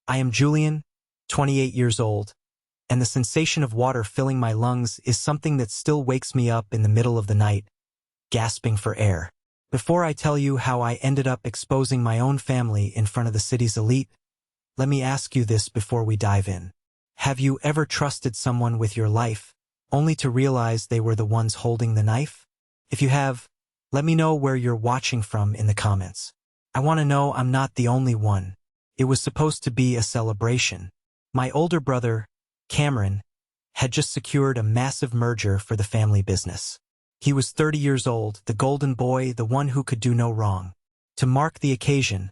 I am Julian, 28 years old, and the sensation of water filling my lungs is something that still wakes me up in the middle of the night, gasping for air. Before I tell you how I ended up exposing my own family in front of the city's elite, let me ask you this before we dive in. Have you ever trusted someone with your life, only to realize they were the ones holding the knife? If you have, let me know where you're watching from in the comments. I want to know I'm not the only one. It was supposed to be a celebration. My older brother, Cameron, had just secured a massive merger for the family business. He was 30 years old, the golden boy, the one who could do no wrong. To mark the occasion,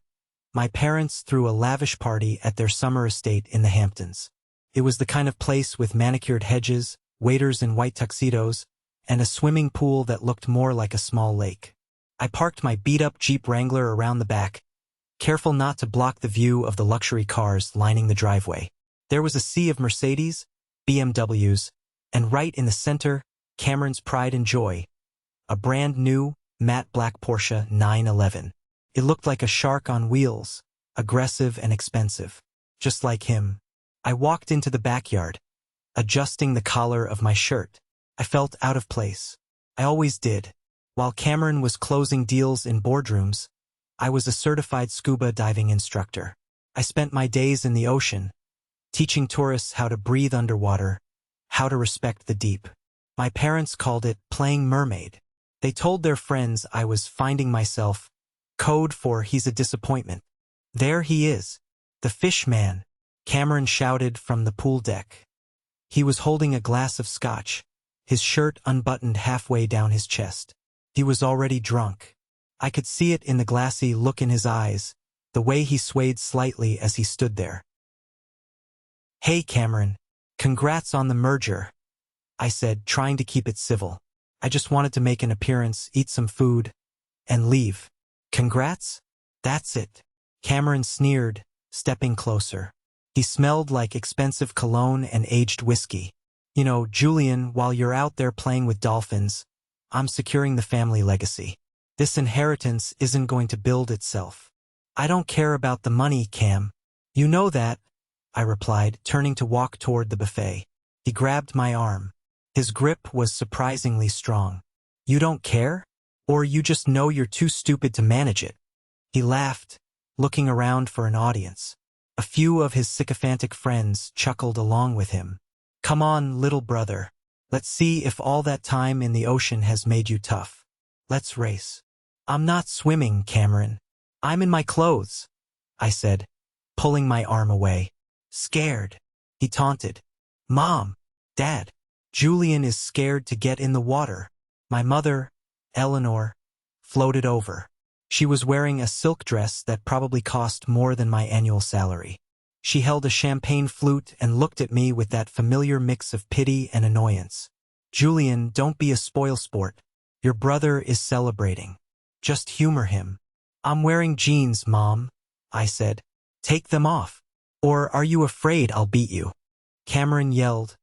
my parents threw a lavish party at their summer estate in the Hamptons. It was the kind of place with manicured hedges, waiters in white tuxedos, and a swimming pool that looked more like a small lake. I parked my beat-up Jeep Wrangler around the back, careful not to block the view of the luxury cars lining the driveway. There was a sea of Mercedes, BMWs, and right in the center, Cameron's pride and joy, a brand new, matte black Porsche 911. It looked like a shark on wheels, aggressive and expensive. Just like him. I walked into the backyard, adjusting the collar of my shirt. I felt out of place. I always did. While Cameron was closing deals in boardrooms, I was a certified scuba diving instructor. I spent my days in the ocean, teaching tourists how to breathe underwater, how to respect the deep. My parents called it playing mermaid. They told their friends I was finding myself, code for he's a disappointment. There he is, the fish man, Cameron shouted from the pool deck. He was holding a glass of scotch, his shirt unbuttoned halfway down his chest. He was already drunk. I could see it in the glassy look in his eyes, the way he swayed slightly as he stood there. "Hey, Cameron, congrats on the merger," I said, trying to keep it civil. I just wanted to make an appearance, eat some food, and leave. "Congrats? That's it," Cameron sneered, stepping closer. He smelled like expensive cologne and aged whiskey. "You know, Julian, while you're out there playing with dolphins, I'm securing the family legacy. This inheritance isn't going to build itself. I don't care about the money, Cam. You know that," I replied, turning to walk toward the buffet. He grabbed my arm. His grip was surprisingly strong. "You don't care? Or you just know you're too stupid to manage it?" He laughed, looking around for an audience. A few of his sycophantic friends chuckled along with him. "Come on, little brother. Let's see if all that time in the ocean has made you tough. Let's race." "I'm not swimming, Cameron. I'm in my clothes," I said, pulling my arm away. "Scared," he taunted. "Mom, Dad, Julian is scared to get in the water." My mother, Eleanor, floated over. She was wearing a silk dress that probably cost more than my annual salary. She held a champagne flute and looked at me with that familiar mix of pity and annoyance. "Julian, don't be a spoilsport. Your brother is celebrating. Just humor him." "I'm wearing jeans, Mom," I said. "Take them off. Or are you afraid I'll beat you?" Cameron yelled,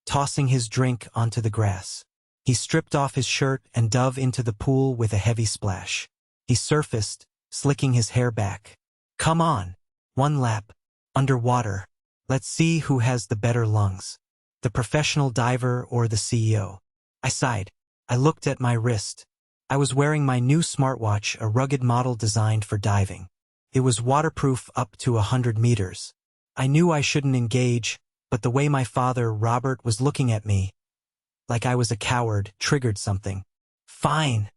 tossing his drink onto the grass. He stripped off his shirt and dove into the pool with a heavy splash. He surfaced, slicking his hair back. "Come on. One lap. Underwater. Let's see who has the better lungs. The professional diver or the CEO." I sighed. I looked at my wrist. I was wearing my new smartwatch, a rugged model designed for diving. It was waterproof up to 100 meters. I knew I shouldn't engage, but the way my father, Robert, was looking at me, like I was a coward, triggered something. "Fine,"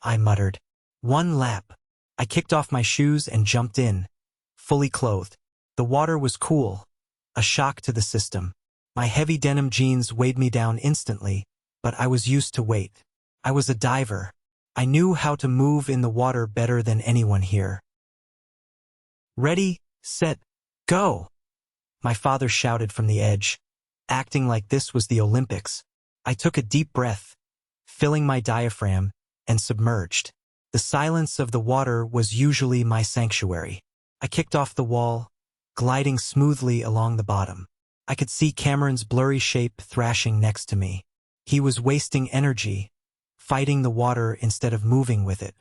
I muttered. "One lap." I kicked off my shoes and jumped in, fully clothed. The water was cool, a shock to the system. My heavy denim jeans weighed me down instantly, but I was used to weight. I was a diver. I knew how to move in the water better than anyone here. "Ready, set, go!" my father shouted from the edge, acting like this was the Olympics. I took a deep breath, filling my diaphragm, and submerged. The silence of the water was usually my sanctuary. I kicked off the wall, gliding smoothly along the bottom. I could see Cameron's blurry shape thrashing next to me. He was wasting energy, fighting the water instead of moving with it.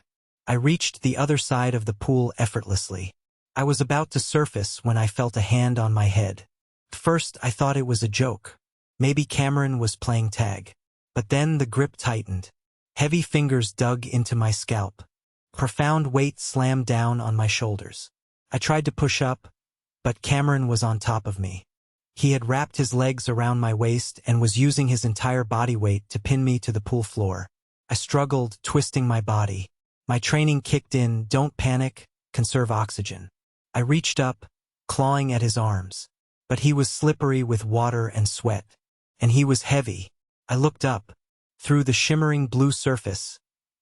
I reached the other side of the pool effortlessly. I was about to surface when I felt a hand on my head. First, I thought it was a joke. Maybe Cameron was playing tag. But then the grip tightened. Heavy fingers dug into my scalp. Profound weight slammed down on my shoulders. I tried to push up, but Cameron was on top of me. He had wrapped his legs around my waist and was using his entire body weight to pin me to the pool floor. I struggled, twisting my body. My training kicked in, don't panic, conserve oxygen. I reached up, clawing at his arms. But he was slippery with water and sweat. And he was heavy. I looked up. Through the shimmering blue surface,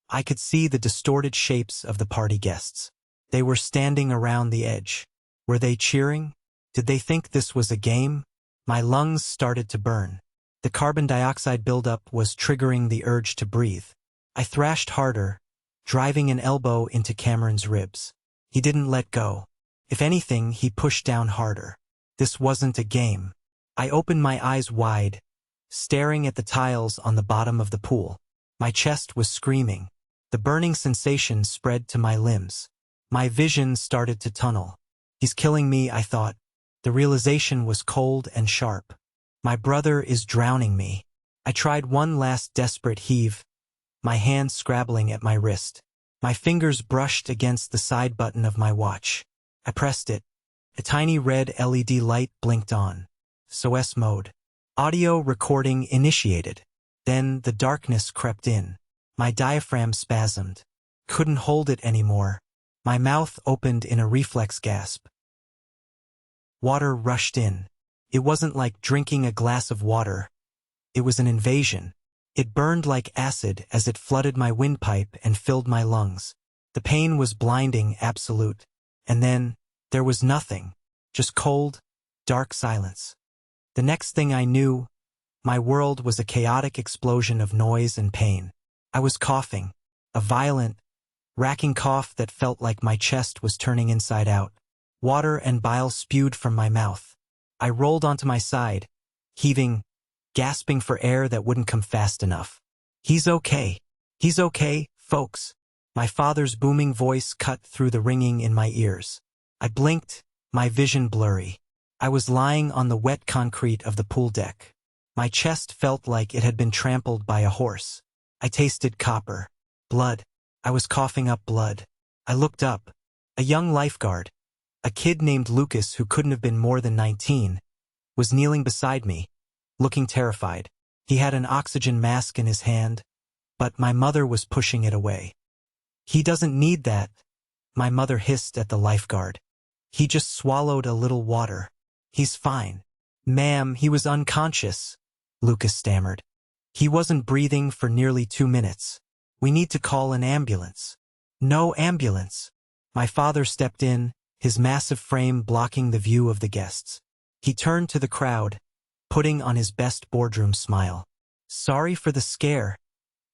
I could see the distorted shapes of the party guests. They were standing around the edge. Were they cheering? Did they think this was a game? My lungs started to burn. The carbon dioxide buildup was triggering the urge to breathe. I thrashed harder, driving an elbow into Cameron's ribs. He didn't let go. If anything, he pushed down harder. This wasn't a game. I opened my eyes wide, staring at the tiles on the bottom of the pool. My chest was screaming. The burning sensation spread to my limbs. My vision started to tunnel. He's killing me, I thought. The realization was cold and sharp. My brother is drowning me. I tried one last desperate heave, my hand scrabbling at my wrist. My fingers brushed against the side button of my watch. I pressed it. A tiny red LED light blinked on. SOS mode. Audio recording initiated. Then the darkness crept in. My diaphragm spasmed. Couldn't hold it anymore. My mouth opened in a reflex gasp. Water rushed in. It wasn't like drinking a glass of water. It was an invasion. It burned like acid as it flooded my windpipe and filled my lungs. The pain was blinding, absolute. And then, there was nothing. Just cold, dark silence. The next thing I knew, my world was a chaotic explosion of noise and pain. I was coughing. A violent, racking cough that felt like my chest was turning inside out. Water and bile spewed from my mouth. I rolled onto my side, heaving, gasping for air that wouldn't come fast enough. He's okay. He's okay, folks. My father's booming voice cut through the ringing in my ears. I blinked, my vision blurry. I was lying on the wet concrete of the pool deck. My chest felt like it had been trampled by a horse. I tasted copper. Blood. I was coughing up blood. I looked up. A young lifeguard, a kid named Lucas who couldn't have been more than 19, was kneeling beside me, looking terrified. He had an oxygen mask in his hand, but my mother was pushing it away. He doesn't need that, my mother hissed at the lifeguard. He just swallowed a little water. He's fine. Ma'am, he was unconscious, Lucas stammered. He wasn't breathing for nearly 2 minutes. We need to call an ambulance. No ambulance. My father stepped in, his massive frame blocking the view of the guests. He turned to the crowd, putting on his best boardroom smile. Sorry for the scare.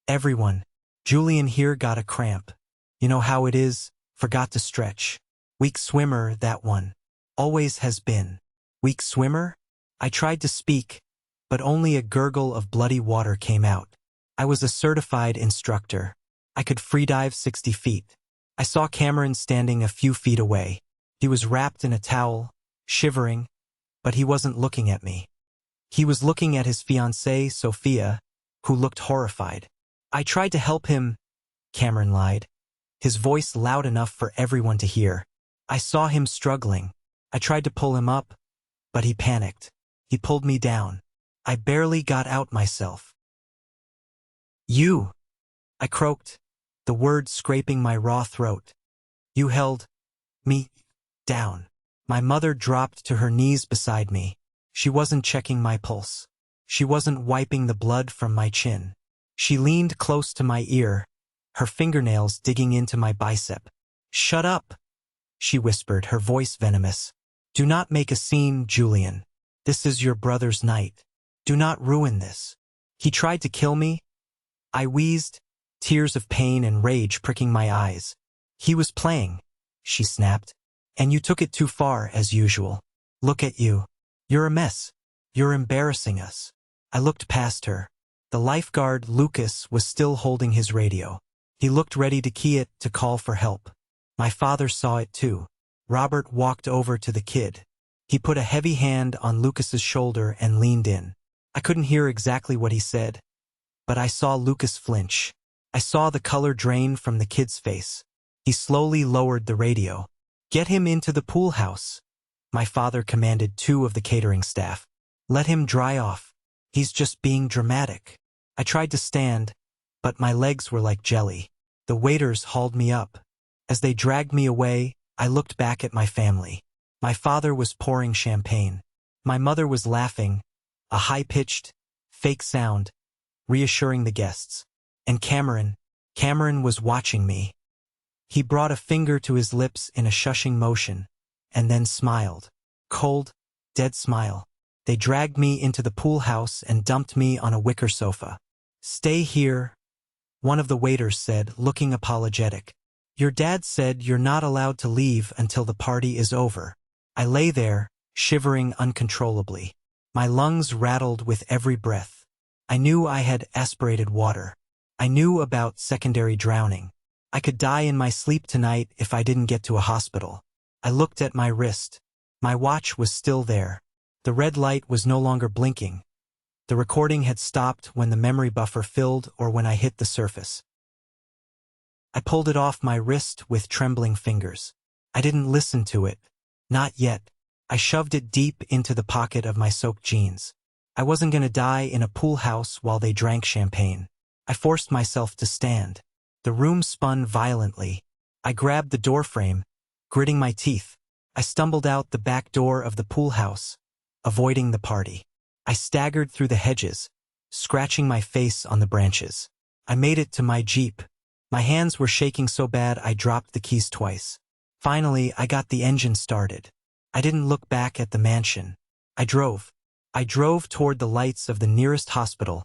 Everyone. Julian here got a cramp. You know how it is, forgot to stretch. Weak swimmer, that one. Always has been. Weak swimmer? I tried to speak, but only a gurgle of bloody water came out. I was a certified instructor. I could freedive 60 feet. I saw Cameron standing a few feet away. He was wrapped in a towel, shivering, but he wasn't looking at me. He was looking at his fiancée, Sophia, who looked horrified. I tried to help him, Cameron lied, his voice loud enough for everyone to hear. I saw him struggling. I tried to pull him up, but he panicked. He pulled me down. I barely got out myself. You, I croaked, the word scraping my raw throat. You held me down. My mother dropped to her knees beside me. She wasn't checking my pulse. She wasn't wiping the blood from my chin. She leaned close to my ear, her fingernails digging into my bicep. Shut up, she whispered, her voice venomous. Do not make a scene, Julian. This is your brother's night. Do not ruin this. He tried to kill me. I wheezed, tears of pain and rage pricking my eyes. He was playing, she snapped. And you took it too far, as usual. Look at you. You're a mess. You're embarrassing us. I looked past her. The lifeguard, Lucas, was still holding his radio. He looked ready to key it to call for help. My father saw it too. Robert walked over to the kid. He put a heavy hand on Lucas's shoulder and leaned in. I couldn't hear exactly what he said, but I saw Lucas flinch. I saw the color drain from the kid's face. He slowly lowered the radio. "Get him into the pool house," my father commanded two of the catering staff. "Let him dry off. He's just being dramatic." I tried to stand, but my legs were like jelly. The waiters hauled me up. As they dragged me away, I looked back at my family. My father was pouring champagne. My mother was laughing, a high-pitched, fake sound, reassuring the guests. And Cameron was watching me. He brought a finger to his lips in a shushing motion, and then smiled. Cold, dead smile. They dragged me into the pool house and dumped me on a wicker sofa. "Stay here," one of the waiters said, looking apologetic. "Your dad said you're not allowed to leave until the party is over." I lay there, shivering uncontrollably. My lungs rattled with every breath. I knew I had aspirated water. I knew about secondary drowning. I could die in my sleep tonight if I didn't get to a hospital. I looked at my wrist. My watch was still there. The red light was no longer blinking. The recording had stopped when the memory buffer filled or when I hit the surface. I pulled it off my wrist with trembling fingers. I didn't listen to it. Not yet. I shoved it deep into the pocket of my soaked jeans. I wasn't going to die in a pool house while they drank champagne. I forced myself to stand. The room spun violently. I grabbed the doorframe, gritting my teeth. I stumbled out the back door of the pool house, avoiding the party. I staggered through the hedges, scratching my face on the branches. I made it to my Jeep. My hands were shaking so bad I dropped the keys twice. Finally, I got the engine started. I didn't look back at the mansion. I drove. I drove toward the lights of the nearest hospital,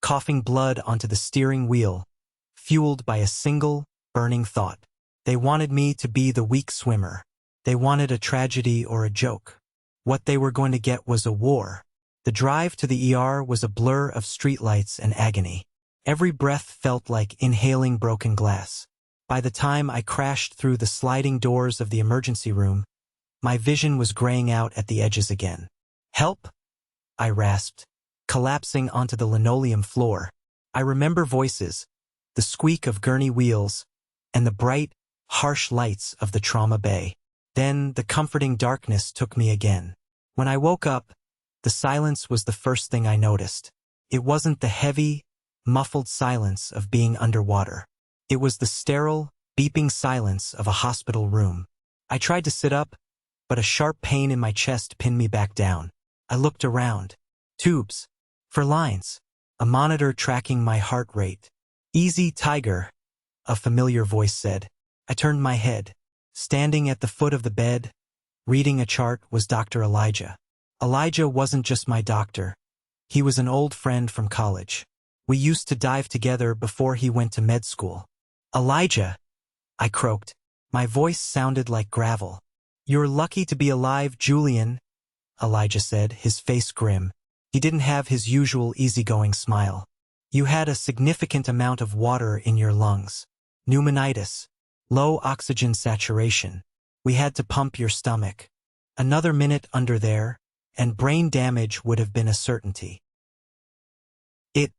coughing blood onto the steering wheel, fueled by a single, burning thought. They wanted me to be the weak swimmer. They wanted a tragedy or a joke. What they were going to get was a war. The drive to the ER was a blur of streetlights and agony. Every breath felt like inhaling broken glass. By the time I crashed through the sliding doors of the emergency room, my vision was graying out at the edges again. "Help!" I rasped, collapsing onto the linoleum floor. I remember voices, the squeak of gurney wheels, and the bright, harsh lights of the trauma bay. Then the comforting darkness took me again. When I woke up, the silence was the first thing I noticed. It wasn't the heavy, muffled silence of being underwater. It was the sterile, beeping silence of a hospital room. I tried to sit up, but a sharp pain in my chest pinned me back down. I looked around. Tubes. For lines. A monitor tracking my heart rate. "Easy, Tiger," a familiar voice said. I turned my head. Standing at the foot of the bed, reading a chart, was Dr. Elijah. Elijah wasn't just my doctor. He was an old friend from college. We used to dive together before he went to med school. "Elijah," I croaked. My voice sounded like gravel. "You're lucky to be alive, Julian," Elijah said, his face grim. He didn't have his usual easygoing smile. "You had a significant amount of water in your lungs. Pneumonitis. Low oxygen saturation. We had to pump your stomach. Another minute under there, and brain damage would have been a certainty." "It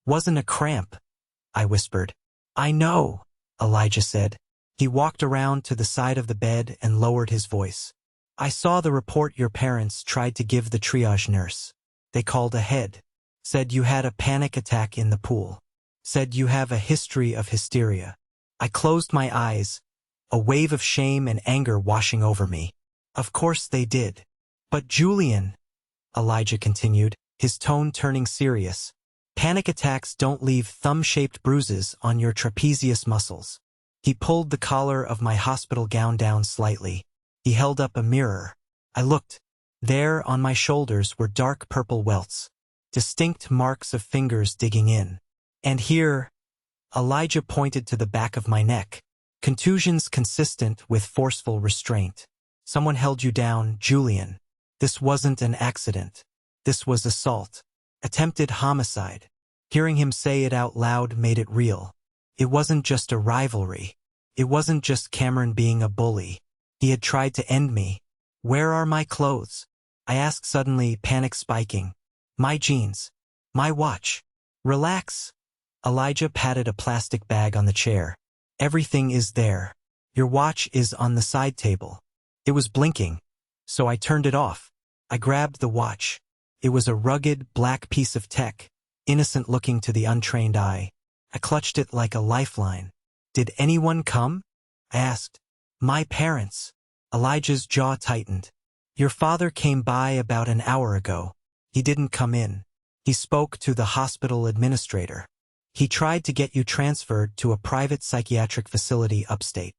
wasn't a cramp," I whispered. "I know," Elijah said. He walked around to the side of the bed and lowered his voice. "I saw the report your parents tried to give the triage nurse. They called ahead. Said you had a panic attack in the pool. Said you have a history of hysteria." I closed my eyes, a wave of shame and anger washing over me. Of course they did. "But Julian," Elijah continued, his tone turning serious, "panic attacks don't leave thumb-shaped bruises on your trapezius muscles." He pulled the collar of my hospital gown down slightly. He held up a mirror. I looked. There on my shoulders were dark purple welts, distinct marks of fingers digging in. And here, Elijah pointed to the back of my neck, contusions consistent with forceful restraint. "Someone held you down, Julian. This wasn't an accident. This was assault. Attempted homicide." Hearing him say it out loud made it real. It wasn't just a rivalry. It wasn't just Cameron being a bully. He had tried to end me. Where are my clothes? I asked suddenly, panic spiking. My jeans. My watch. Relax. Elijah patted a plastic bag on the chair. Everything is there. Your watch is on the side table. It was blinking, so I turned it off. I grabbed the watch. It was a rugged, black piece of tech, innocent looking to the untrained eye. I clutched it like a lifeline. Did anyone come? I asked. My parents. Elijah's jaw tightened. Your father came by about an hour ago. He didn't come in. He spoke to the hospital administrator. He tried to get you transferred to a private psychiatric facility upstate.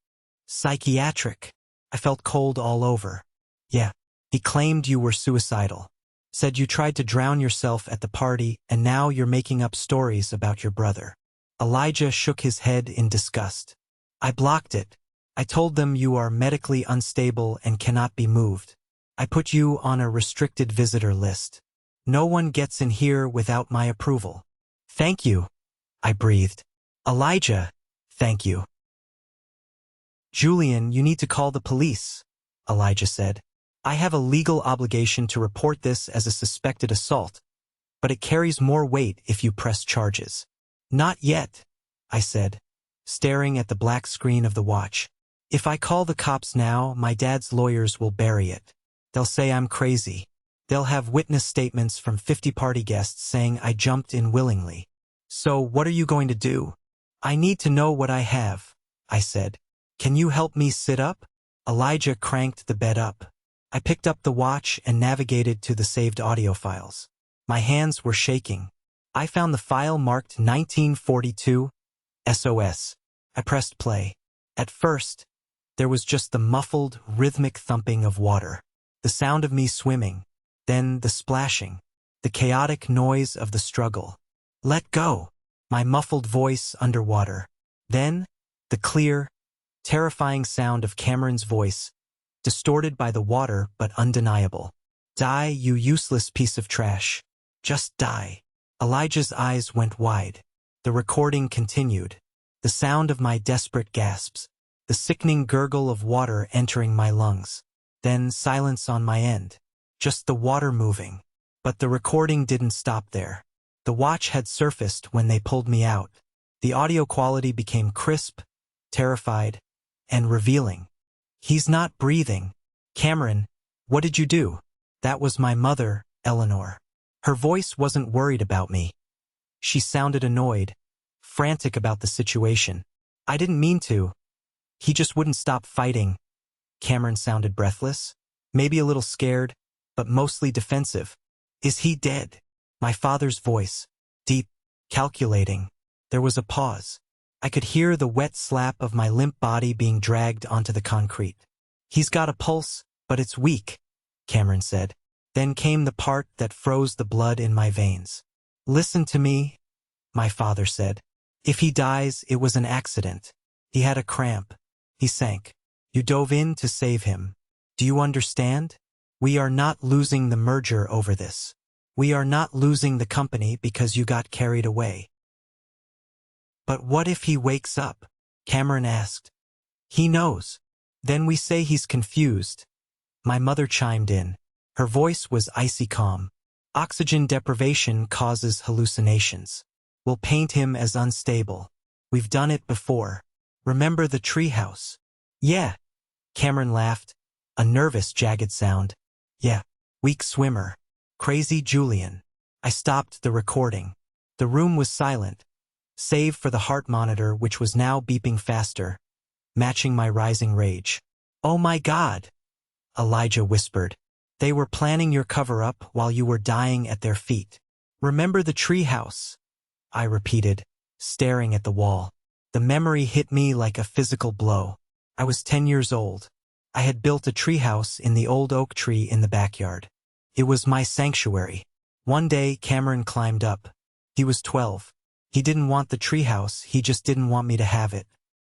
Psychiatric? I felt cold all over. Yeah. He claimed you were suicidal. Said you tried to drown yourself at the party and now you're making up stories about your brother. Elijah shook his head in disgust. I blocked it. I told them you are medically unstable and cannot be moved. I put you on a restricted visitor list. No one gets in here without my approval. Thank you, I breathed. Elijah, thank you. Julian, you need to call the police, Elijah said. I have a legal obligation to report this as a suspected assault, but it carries more weight if you press charges. Not yet, I said, staring at the black screen of the watch. If I call the cops now, my dad's lawyers will bury it. They'll say I'm crazy. They'll have witness statements from 50 party guests saying I jumped in willingly. So what are you going to do? I need to know what I have, I said. Can you help me sit up? Elijah cranked the bed up. I picked up the watch and navigated to the saved audio files. My hands were shaking. I found the file marked 1942, SOS. I pressed play. At first, there was just the muffled, rhythmic thumping of water, the sound of me swimming, then the splashing, the chaotic noise of the struggle. Let go, my muffled voice underwater. Then, the clear, terrifying sound of Cameron's voice, distorted by the water but undeniable. Die, you useless piece of trash. Just die. Elijah's eyes went wide. The recording continued. The sound of my desperate gasps. The sickening gurgle of water entering my lungs. Then silence on my end. Just the water moving. But the recording didn't stop there. The watch had surfaced when they pulled me out. The audio quality became crisp, terrified, and revealing. He's not breathing. Cameron, what did you do? That was my mother, Eleanor. Her voice wasn't worried about me. She sounded annoyed, frantic about the situation. I didn't mean to. He just wouldn't stop fighting. Cameron sounded breathless, maybe a little scared, but mostly defensive. Is he dead? My father's voice, deep, calculating. There was a pause. I could hear the wet slap of my limp body being dragged onto the concrete. He's got a pulse, but it's weak, Cameron said. Then came the part that froze the blood in my veins. Listen to me, my father said. If he dies, it was an accident. He had a cramp. He sank. You dove in to save him. Do you understand? We are not losing the merger over this. We are not losing the company because you got carried away. But what if he wakes up? Cameron asked. He knows. Then we say he's confused. My mother chimed in. Her voice was icy calm. Oxygen deprivation causes hallucinations. We'll paint him as unstable. We've done it before. Remember the treehouse? Yeah. Cameron laughed. A nervous, jagged sound. Yeah. Weak swimmer. Crazy Julian. I stopped the recording. The room was silent, save for the heart monitor which was now beeping faster, matching my rising rage. Oh my God, Elijah whispered. They were planning your cover-up while you were dying at their feet. Remember the treehouse? I repeated, staring at the wall. The memory hit me like a physical blow. I was 10 years old. I had built a treehouse in the old oak tree in the backyard. It was my sanctuary. One day, Cameron climbed up. He was 12. He didn't want the treehouse, he just didn't want me to have it.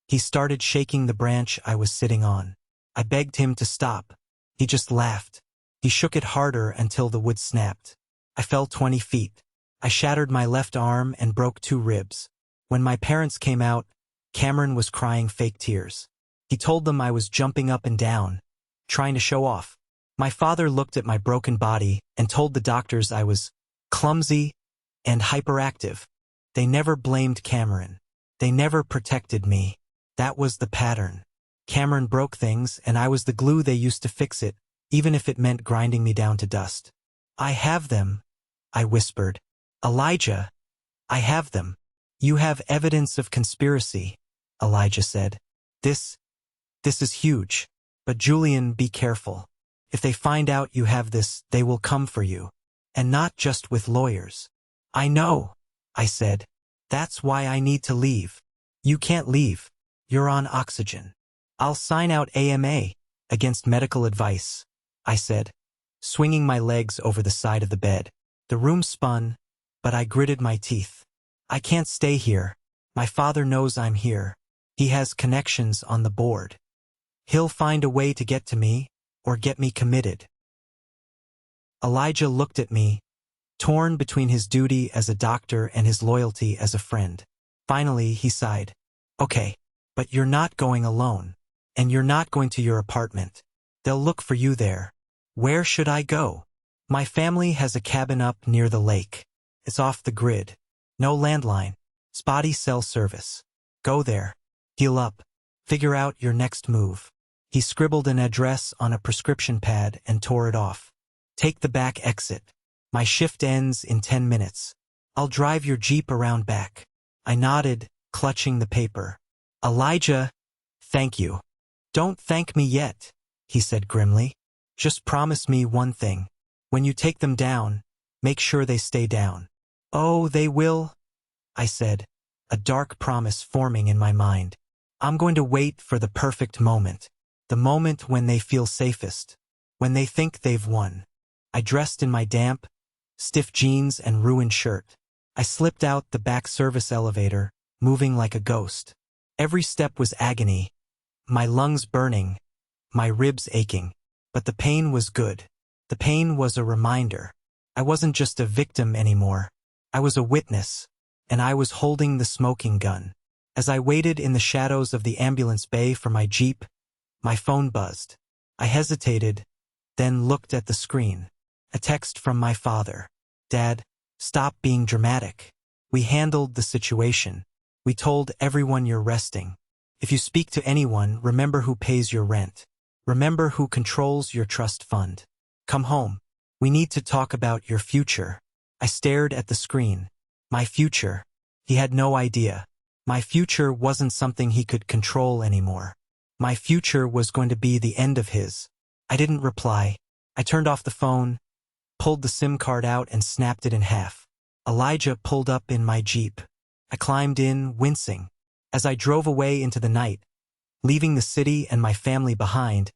He started shaking the branch I was sitting on. I begged him to stop. He just laughed. He shook it harder until the wood snapped. I fell 20 feet. I shattered my left arm and broke 2 ribs. When my parents came out, Cameron was crying fake tears. He told them I was jumping up and down, trying to show off. My father looked at my broken body and told the doctors I was clumsy and hyperactive. They never blamed Cameron. They never protected me. That was the pattern. Cameron broke things, and I was the glue they used to fix it, even if it meant grinding me down to dust. I have them, I whispered. Elijah, I have them. You have evidence of conspiracy, Elijah said. This is huge. But Julian, be careful. If they find out you have this, they will come for you. And not just with lawyers. I know, I said. That's why I need to leave. You can't leave. You're on oxygen. I'll sign out AMA against medical advice, I said, swinging my legs over the side of the bed. The room spun, but I gritted my teeth. I can't stay here. My father knows I'm here. He has connections on the board. He'll find a way to get to me, or get me committed. Elijah looked at me, torn between his duty as a doctor and his loyalty as a friend. Finally, he sighed. Okay, but you're not going alone. And you're not going to your apartment. They'll look for you there. Where should I go? My family has a cabin up near the lake. It's off the grid. No landline. Spotty cell service. Go there. Heal up. Figure out your next move. He scribbled an address on a prescription pad and tore it off. Take the back exit. My shift ends in 10 minutes. I'll drive your Jeep around back. I nodded, clutching the paper. Elijah, thank you. Don't thank me yet, he said grimly. Just promise me one thing. When you take them down, make sure they stay down. Oh, they will, I said, a dark promise forming in my mind. I'm going to wait for the perfect moment. The moment when they feel safest. When they think they've won. I dressed in my damp, stiff jeans and ruined shirt. I slipped out the back service elevator, moving like a ghost. Every step was agony. My lungs burning, my ribs aching. But the pain was good. The pain was a reminder. I wasn't just a victim anymore. I was a witness, and I was holding the smoking gun. As I waited in the shadows of the ambulance bay for my Jeep, my phone buzzed. I hesitated, then looked at the screen. A text from my father. Dad, stop being dramatic. We handled the situation. We told everyone you're resting. If you speak to anyone, remember who pays your rent. Remember who controls your trust fund. Come home. We need to talk about your future. I stared at the screen. My future. He had no idea. My future wasn't something he could control anymore. My future was going to be the end of his. I didn't reply. I turned off the phone, pulled the SIM card out and snapped it in half. Elijah pulled up in my Jeep. I climbed in, wincing. As I drove away into the night, leaving the city and my family behind,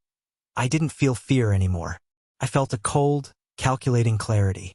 I didn't feel fear anymore. I felt a cold, calculating clarity.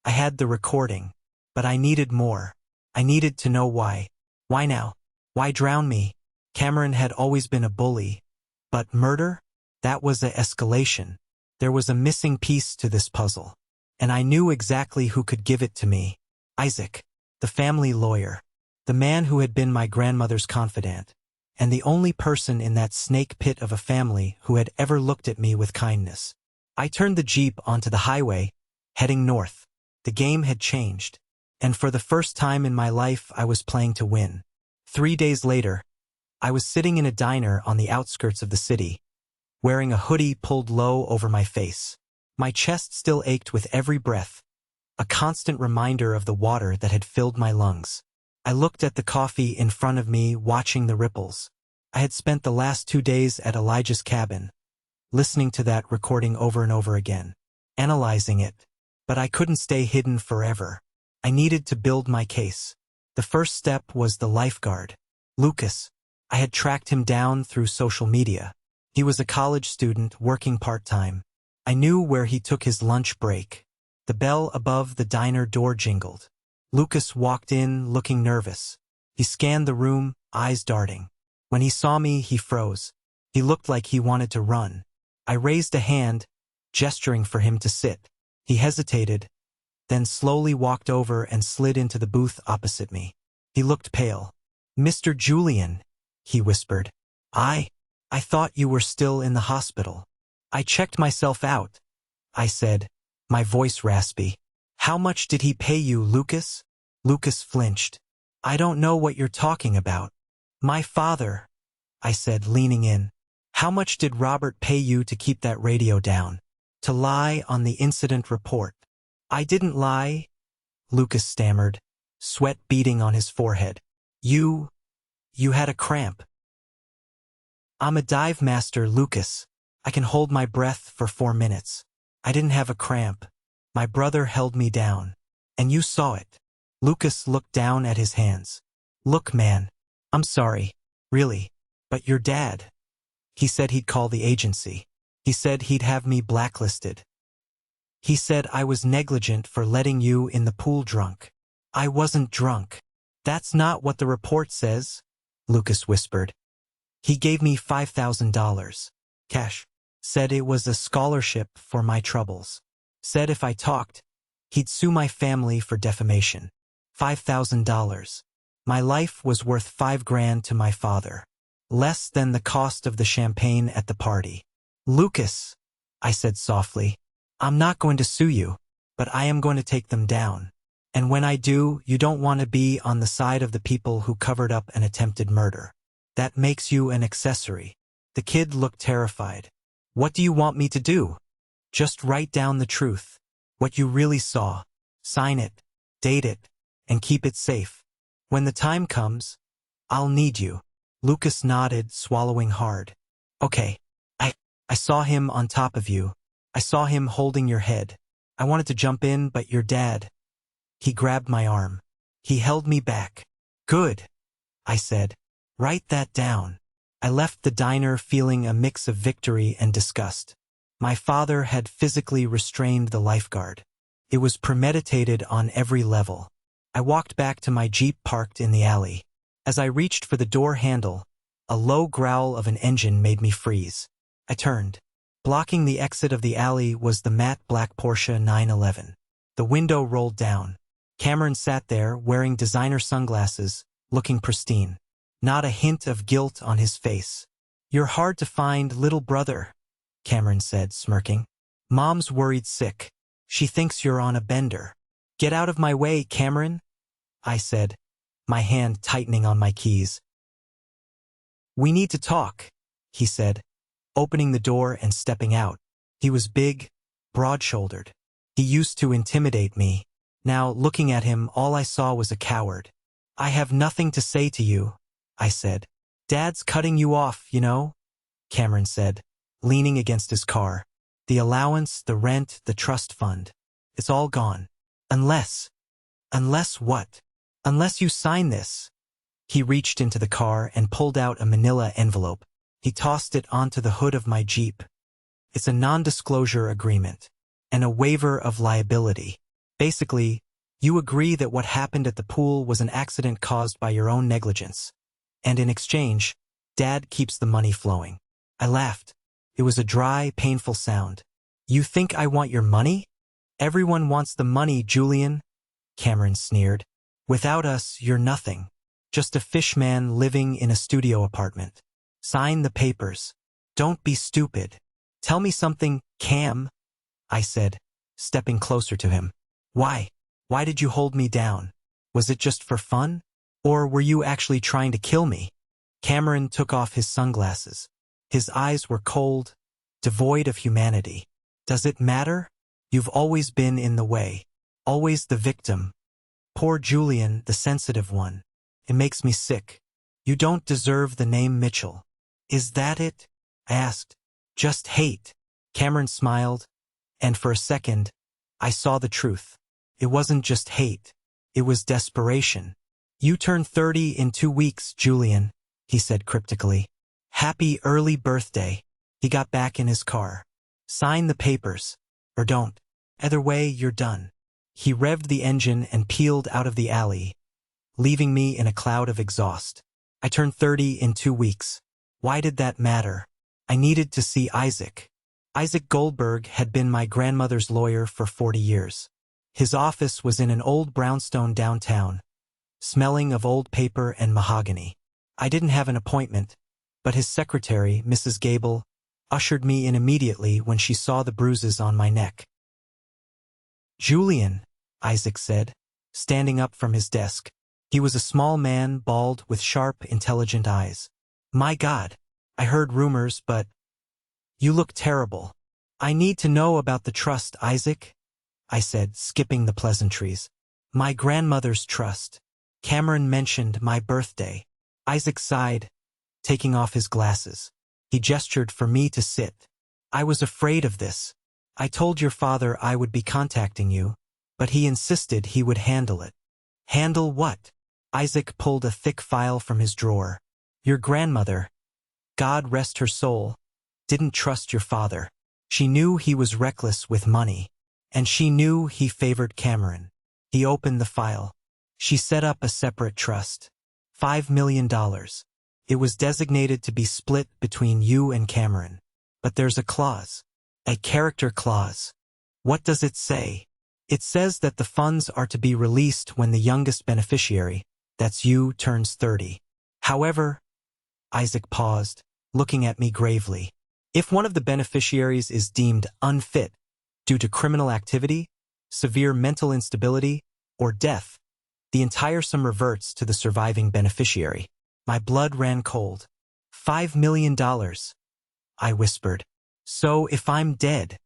I had the recording, but I needed more. I needed to know why. Why now? Why drown me? Cameron had always been a bully. But murder? That was an escalation. There was a missing piece to this puzzle. And I knew exactly who could give it to me. Isaac, the family lawyer. The man who had been my grandmother's confidant. And the only person in that snake pit of a family who had ever looked at me with kindness. I turned the Jeep onto the highway, heading north. The game had changed. And for the first time in my life, I was playing to win. 3 days later, I was sitting in a diner on the outskirts of the city, wearing a hoodie pulled low over my face. My chest still ached with every breath, a constant reminder of the water that had filled my lungs. I looked at the coffee in front of me, watching the ripples. I had spent the last 2 days at Elijah's cabin, listening to that recording over and over again, analyzing it. But I couldn't stay hidden forever. I needed to build my case. The first step was the lifeguard. Lucas. I had tracked him down through social media. He was a college student working part-time. I knew where he took his lunch break. The bell above the diner door jingled. Lucas walked in, looking nervous. He scanned the room, eyes darting. When he saw me, he froze. He looked like he wanted to run. I raised a hand, gesturing for him to sit. He hesitated, then slowly walked over and slid into the booth opposite me. He looked pale. "Mr. Julian," he whispered. I thought you were still in the hospital. I checked myself out, I said, my voice raspy. How much did he pay you, Lucas? Lucas flinched. I don't know what you're talking about. My father, I said, leaning in. How much did Robert pay you to keep that radio down? To lie on the incident report. I didn't lie, Lucas stammered, sweat beading on his forehead. You had a cramp. I'm a dive master, Lucas. I can hold my breath for 4 minutes. I didn't have a cramp. My brother held me down. And you saw it. Lucas looked down at his hands. Look, man. I'm sorry. Really. But your dad. He said he'd call the agency. He said he'd have me blacklisted. He said I was negligent for letting you in the pool drunk. I wasn't drunk. That's not what the report says, Lucas whispered. He gave me $5,000. Cash. Said it was a scholarship for my troubles. Said if I talked, he'd sue my family for defamation. $5,000. My life was worth $5,000 to my father. Less than the cost of the champagne at the party. Lucas, I said softly, I'm not going to sue you, but I am going to take them down. And when I do, you don't want to be on the side of the people who covered up an attempted murder. That makes you an accessory. The kid looked terrified. What do you want me to do? Just write down the truth. What you really saw. Sign it, date it, and keep it safe. When the time comes, I'll need you. Lucas nodded, swallowing hard. Okay. I saw him on top of you. I saw him holding your head. I wanted to jump in, but your dad. He grabbed my arm. He held me back. Good, I said. Write that down. I left the diner feeling a mix of victory and disgust. My father had physically restrained the lifeguard. It was premeditated on every level. I walked back to my Jeep parked in the alley. As I reached for the door handle, a low growl of an engine made me freeze. I turned. Blocking the exit of the alley was the matte black Porsche 911. The window rolled down. Cameron sat there, wearing designer sunglasses, looking pristine. Not a hint of guilt on his face. You're hard to find, little brother, Cameron said, smirking. Mom's worried sick. She thinks you're on a bender. Get out of my way, Cameron, I said, my hand tightening on my keys. We need to talk, he said, opening the door and stepping out. He was big, broad-shouldered. He used to intimidate me. Now, looking at him, all I saw was a coward. I have nothing to say to you, I said. Dad's cutting you off, you know, Cameron said, leaning against his car. The allowance, the rent, the trust fund. It's all gone. Unless what? Unless you sign this. He reached into the car and pulled out a manila envelope. He tossed it onto the hood of my Jeep. It's a non-disclosure agreement. And a waiver of liability. Basically, you agree that what happened at the pool was an accident caused by your own negligence. And in exchange, Dad keeps the money flowing. I laughed. It was a dry, painful sound. You think I want your money? Everyone wants the money, Julian, Cameron sneered. Without us, you're nothing. Just a fishman living in a studio apartment. Sign the papers. Don't be stupid. Tell me something, Cam, I said, stepping closer to him. Why? Why did you hold me down? Was it just for fun? Or were you actually trying to kill me? Cameron took off his sunglasses. His eyes were cold, devoid of humanity. Does it matter? You've always been in the way. Always the victim. Poor Julian, the sensitive one. It makes me sick. You don't deserve the name Mitchell. Is that it? I asked. Just hate. Cameron smiled, and for a second, I saw the truth. It wasn't just hate. It was desperation. You turn 30 in 2 weeks, Julian, he said cryptically. Happy early birthday. He got back in his car. Sign the papers. Or don't. Either way, you're done. He revved the engine and peeled out of the alley, leaving me in a cloud of exhaust. I turned 30 in 2 weeks. Why did that matter? I needed to see Isaac. Isaac Goldberg had been my grandmother's lawyer for 40 years. His office was in an old brownstone downtown, smelling of old paper and mahogany. I didn't have an appointment, but his secretary, Mrs. Gable, ushered me in immediately when she saw the bruises on my neck. "Julian," Isaac said, standing up from his desk. He was a small man, bald, with sharp, intelligent eyes. "My God, I heard rumors, but you look terrible." "I need to know about the trust, Isaac," I said, skipping the pleasantries. "My grandmother's trust. Cameron mentioned my birthday." Isaac sighed, taking off his glasses. He gestured for me to sit. "I was afraid of this. I told your father I would be contacting you, but he insisted he would handle it." "Handle what?" Isaac pulled a thick file from his drawer. "Your grandmother, God rest her soul, didn't trust your father. She knew he was reckless with money, and she knew he favored Cameron." He opened the file. "She set up a separate trust. $5 million. It was designated to be split between you and Cameron. But there's a clause. A character clause." "What does it say?" "It says that the funds are to be released when the youngest beneficiary, that's you, turns 30. However," Isaac paused, looking at me gravely, "if one of the beneficiaries is deemed unfit due to criminal activity, severe mental instability, or death, the entire sum reverts to the surviving beneficiary." My blood ran cold. $5 million, I whispered. "So if I'm dead,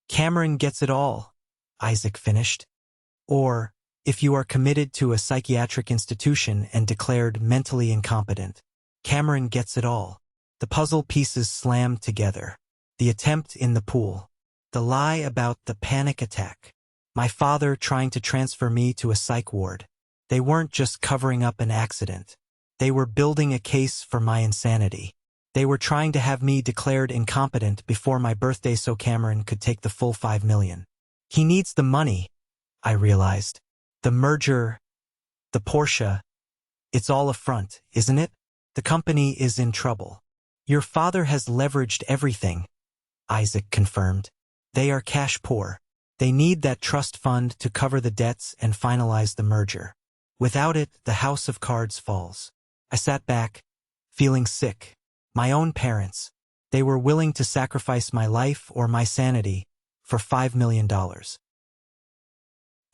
Cameron gets it all," Isaac finished. "Or, if you are committed to a psychiatric institution and declared mentally incompetent, Cameron gets it all." The puzzle pieces slammed together. The attempt in the pool. The lie about the panic attack. My father trying to transfer me to a psych ward. They weren't just covering up an accident. They were building a case for my insanity. They were trying to have me declared incompetent before my birthday so Cameron could take the full $5 million. He needs the money, I realized. The merger, the Porsche, it's all a front, isn't it? The company is in trouble. Your father has leveraged everything, Isaac confirmed. They are cash poor. They need that trust fund to cover the debts and finalize the merger. Without it, the house of cards falls. I sat back, feeling sick. My own parents. They were willing to sacrifice my life or my sanity for $5 million.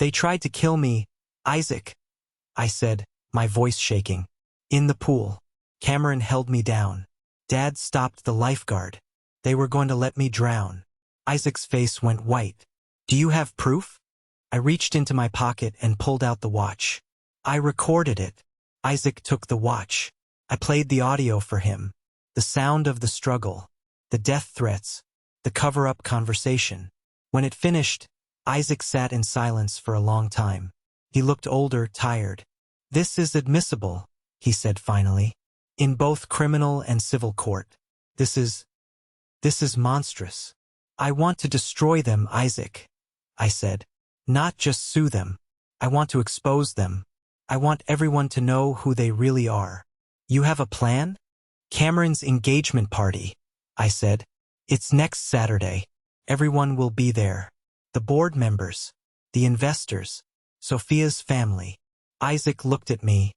They tried to kill me, Isaac, I said, my voice shaking. In the pool. Cameron held me down. Dad stopped the lifeguard. They were going to let me drown. Isaac's face went white. Do you have proof? I reached into my pocket and pulled out the watch. I recorded it. Isaac took the watch. I played the audio for him. The sound of the struggle, the death threats, the cover-up conversation. When it finished, Isaac sat in silence for a long time. He looked older, tired. This is admissible, he said finally, in both criminal and civil court. This is monstrous. I want to destroy them, Isaac, I said. Not just sue them. I want to expose them. I want everyone to know who they really are. You have a plan? Cameron's engagement party, I said. It's next Saturday. Everyone will be there. The board members, the investors, Sophia's family. Isaac looked at me,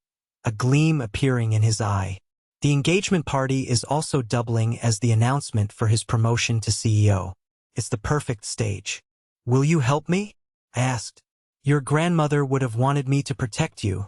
a gleam appearing in his eye. The engagement party is also doubling as the announcement for his promotion to CEO. It's the perfect stage. Will you help me? I asked. Your grandmother would have wanted me to protect you,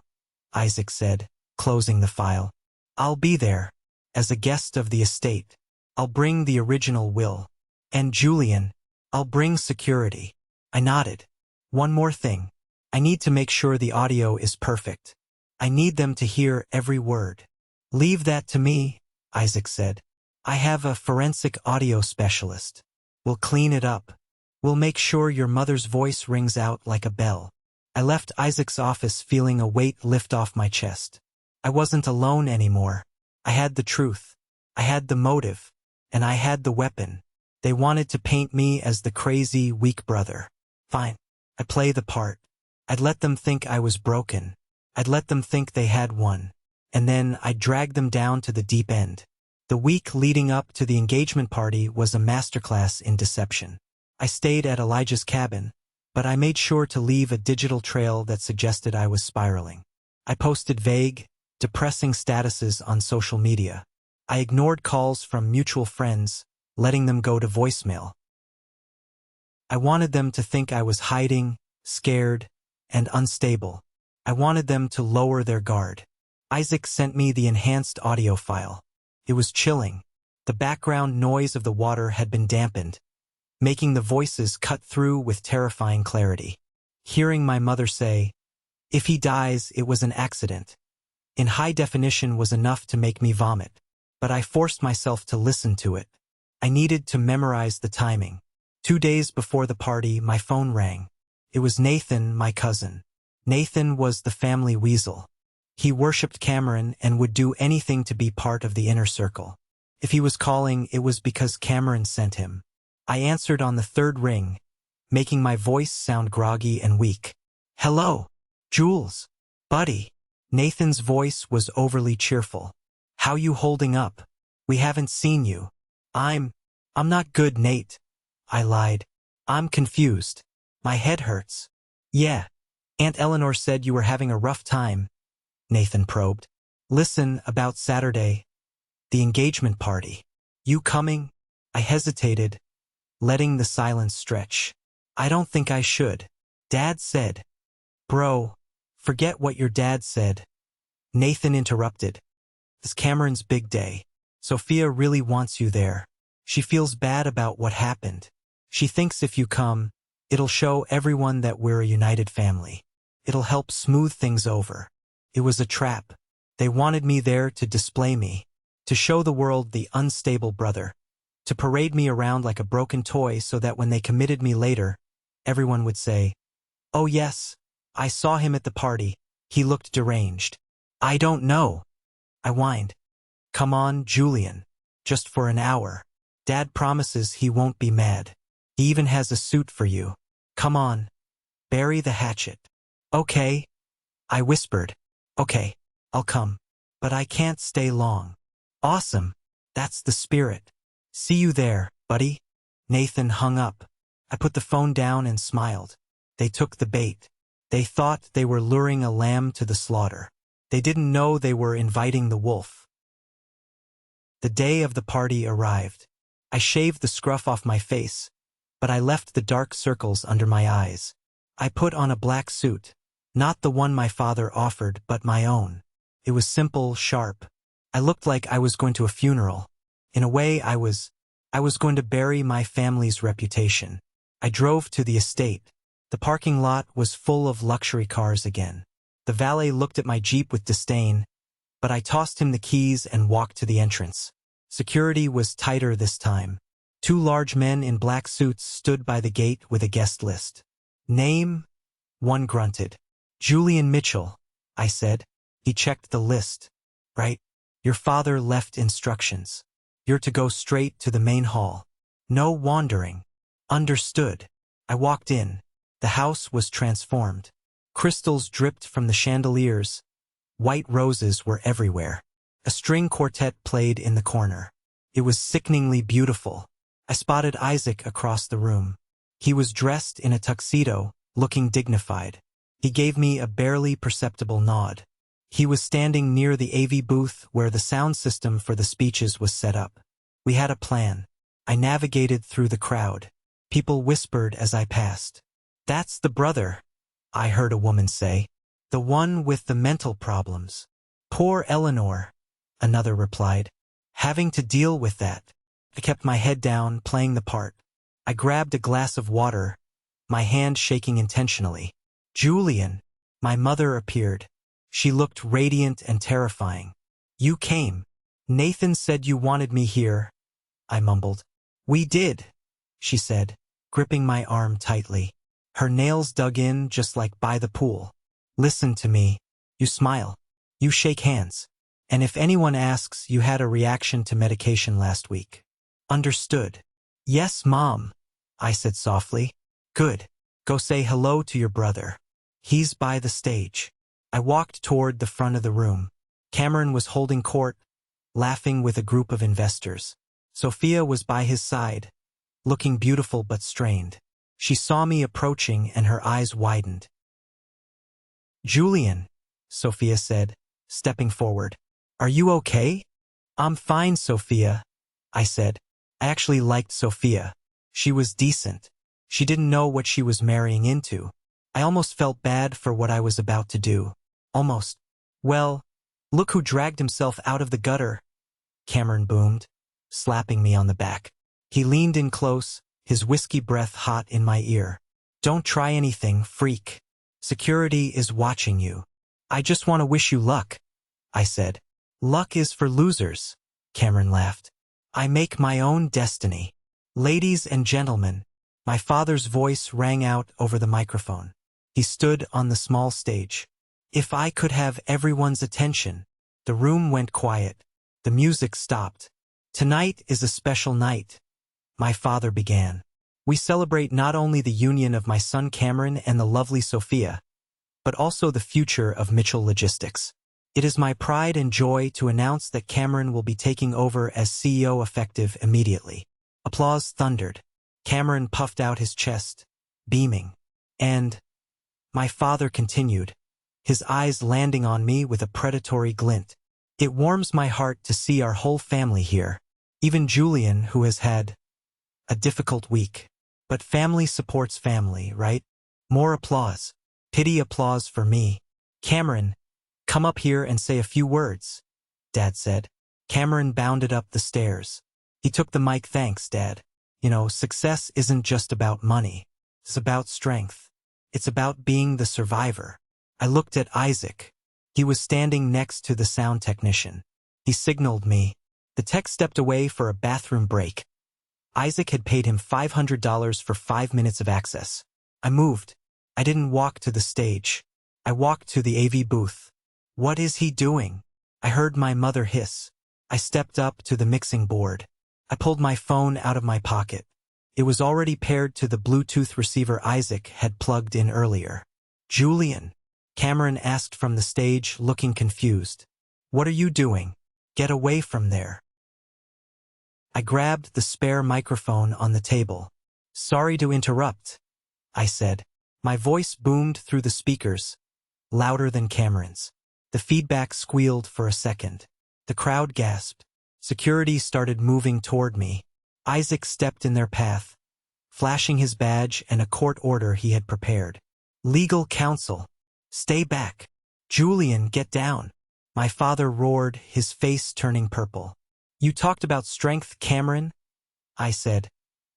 Isaac said, closing the file. I'll be there, as a guest of the estate. I'll bring the original will. And Julian, I'll bring security. I nodded. One more thing. I need to make sure the audio is perfect. I need them to hear every word. Leave that to me, Isaac said. I have a forensic audio specialist. We'll clean it up. We'll make sure your mother's voice rings out like a bell. I left Isaac's office feeling a weight lift off my chest. I wasn't alone anymore. I had the truth. I had the motive. And I had the weapon. They wanted to paint me as the crazy, weak brother. Fine. I'd play the part. I'd let them think I was broken. I'd let them think they had won. And then I'd drag them down to the deep end. The week leading up to the engagement party was a masterclass in deception. I stayed at Elijah's cabin, but I made sure to leave a digital trail that suggested I was spiraling. I posted vague, depressing statuses on social media. I ignored calls from mutual friends, letting them go to voicemail. I wanted them to think I was hiding, scared, and unstable. I wanted them to lower their guard. Isaac sent me the enhanced audio file. It was chilling. The background noise of the water had been dampened, making the voices cut through with terrifying clarity. Hearing my mother say, "If he dies, it was an accident," in high definition was enough to make me vomit. But I forced myself to listen to it. I needed to memorize the timing. 2 days before the party, my phone rang. It was Nathan, my cousin. Nathan was the family weasel. He worshipped Cameron and would do anything to be part of the inner circle. If he was calling, it was because Cameron sent him. I answered on the third ring, making my voice sound groggy and weak. "Hello, Jules. Buddy." Nathan's voice was overly cheerful. "How you holding up? We haven't seen you." I'm not good, Nate." I lied. "I'm confused. My head hurts." "Yeah. Aunt Eleanor said you were having a rough time," Nathan probed. "Listen, about Saturday, the engagement party. You coming?" I hesitated, letting the silence stretch. "I don't think I should. Dad said." "Bro, forget what your dad said." Nathan interrupted. "It's Cameron's big day. Sophia really wants you there. She feels bad about what happened. She thinks if you come, it'll show everyone that we're a united family. It'll help smooth things over. It was a trap. They wanted me there to display me, to show the world the unstable brother, to parade me around like a broken toy so that when they committed me later, everyone would say, 'Oh yes, I saw him at the party. He looked deranged.'" "I don't know," I whined. "Come on, Julian. Just for an hour. Dad promises he won't be mad. He even has a suit for you. Come on. Bury the hatchet." "Okay," I whispered. "Okay, I'll come. But I can't stay long." "Awesome. That's the spirit. See you there, buddy." Nathan hung up. I put the phone down and smiled. They took the bait. They thought they were luring a lamb to the slaughter. They didn't know they were inviting the wolf. The day of the party arrived. I shaved the scruff off my face, but I left the dark circles under my eyes. I put on a black suit, not the one my father offered, but my own. It was simple, sharp. I looked like I was going to a funeral. In a way, I was going to bury my family's reputation. I drove to the estate. The parking lot was full of luxury cars again. The valet looked at my Jeep with disdain, but I tossed him the keys and walked to the entrance. Security was tighter this time. 2 large men in black suits stood by the gate with a guest list. "Name?" One grunted. "Julian Mitchell," I said. He checked the list. "Right. Your father left instructions. You're to go straight to the main hall. No wandering." "Understood." I walked in. The house was transformed. Crystals dripped from the chandeliers. White roses were everywhere. A string quartet played in the corner. It was sickeningly beautiful. I spotted Isaac across the room. He was dressed in a tuxedo, looking dignified. He gave me a barely perceptible nod. He was standing near the AV booth where the sound system for the speeches was set up. We had a plan. I navigated through the crowd. People whispered as I passed. "That's the brother," I heard a woman say. "The one with the mental problems." "Poor Eleanor," another replied. "Having to deal with that." I kept my head down, playing the part. I grabbed a glass of water, my hand shaking intentionally. "Julian." My mother appeared. She looked radiant and terrifying. "You came. Nathan said you wanted me here," I mumbled. "We did," she said, gripping my arm tightly. Her nails dug in just like by the pool. "Listen to me. You smile. You shake hands. And if anyone asks, you had a reaction to medication last week." "Understood." "Yes, Mom," I said softly. "Good. Go say hello to your brother. He's by the stage." I walked toward the front of the room. Cameron was holding court, laughing with a group of investors. Sophia was by his side, looking beautiful but strained. She saw me approaching and her eyes widened. "Julian," Sophia said, stepping forward. "Are you okay?" I'm fine, Sophia, I said. I actually liked Sophia. She was decent. She didn't know what she was marrying into. I almost felt bad for what I was about to do. Almost. Well, look who dragged himself out of the gutter, Cameron boomed, slapping me on the back. He leaned in close, his whiskey breath hot in my ear. Don't try anything, freak. Security is watching you. I just want to wish you luck, I said. Luck is for losers, Cameron laughed. I make my own destiny. Ladies and gentlemen, my father's voice rang out over the microphone. He stood on the small stage. If I could have everyone's attention. The room went quiet. The music stopped. Tonight is a special night, my father began. We celebrate not only the union of my son Cameron and the lovely Sophia, but also the future of Mitchell Logistics. It is my pride and joy to announce that Cameron will be taking over as CEO effective immediately. Applause thundered. Cameron puffed out his chest, beaming. And my father continued, his eyes landing on me with a predatory glint. It warms my heart to see our whole family here. Even Julian, who has had a difficult week. But family supports family, right? More applause. Pity applause for me. Cameron, come up here and say a few words, Dad said. Cameron bounded up the stairs. He took the mic. Thanks, Dad. You know, success isn't just about money. It's about strength. It's about being the survivor. I looked at Isaac. He was standing next to the sound technician. He signaled me. The tech stepped away for a bathroom break. Isaac had paid him $500 for 5 minutes of access. I moved. I didn't walk to the stage. I walked to the AV booth. What is he doing? I heard my mother hiss. I stepped up to the mixing board. I pulled my phone out of my pocket. It was already paired to the Bluetooth receiver Isaac had plugged in earlier. Julian, Cameron asked from the stage, looking confused. What are you doing? Get away from there. I grabbed the spare microphone on the table. Sorry to interrupt, I said. My voice boomed through the speakers, louder than Cameron's. The feedback squealed for a second. The crowd gasped. Security started moving toward me. Isaac stepped in their path, flashing his badge and a court order he had prepared. Legal counsel. Stay back. Julian, get down. My father roared, his face turning purple. You talked about strength, Cameron? I said,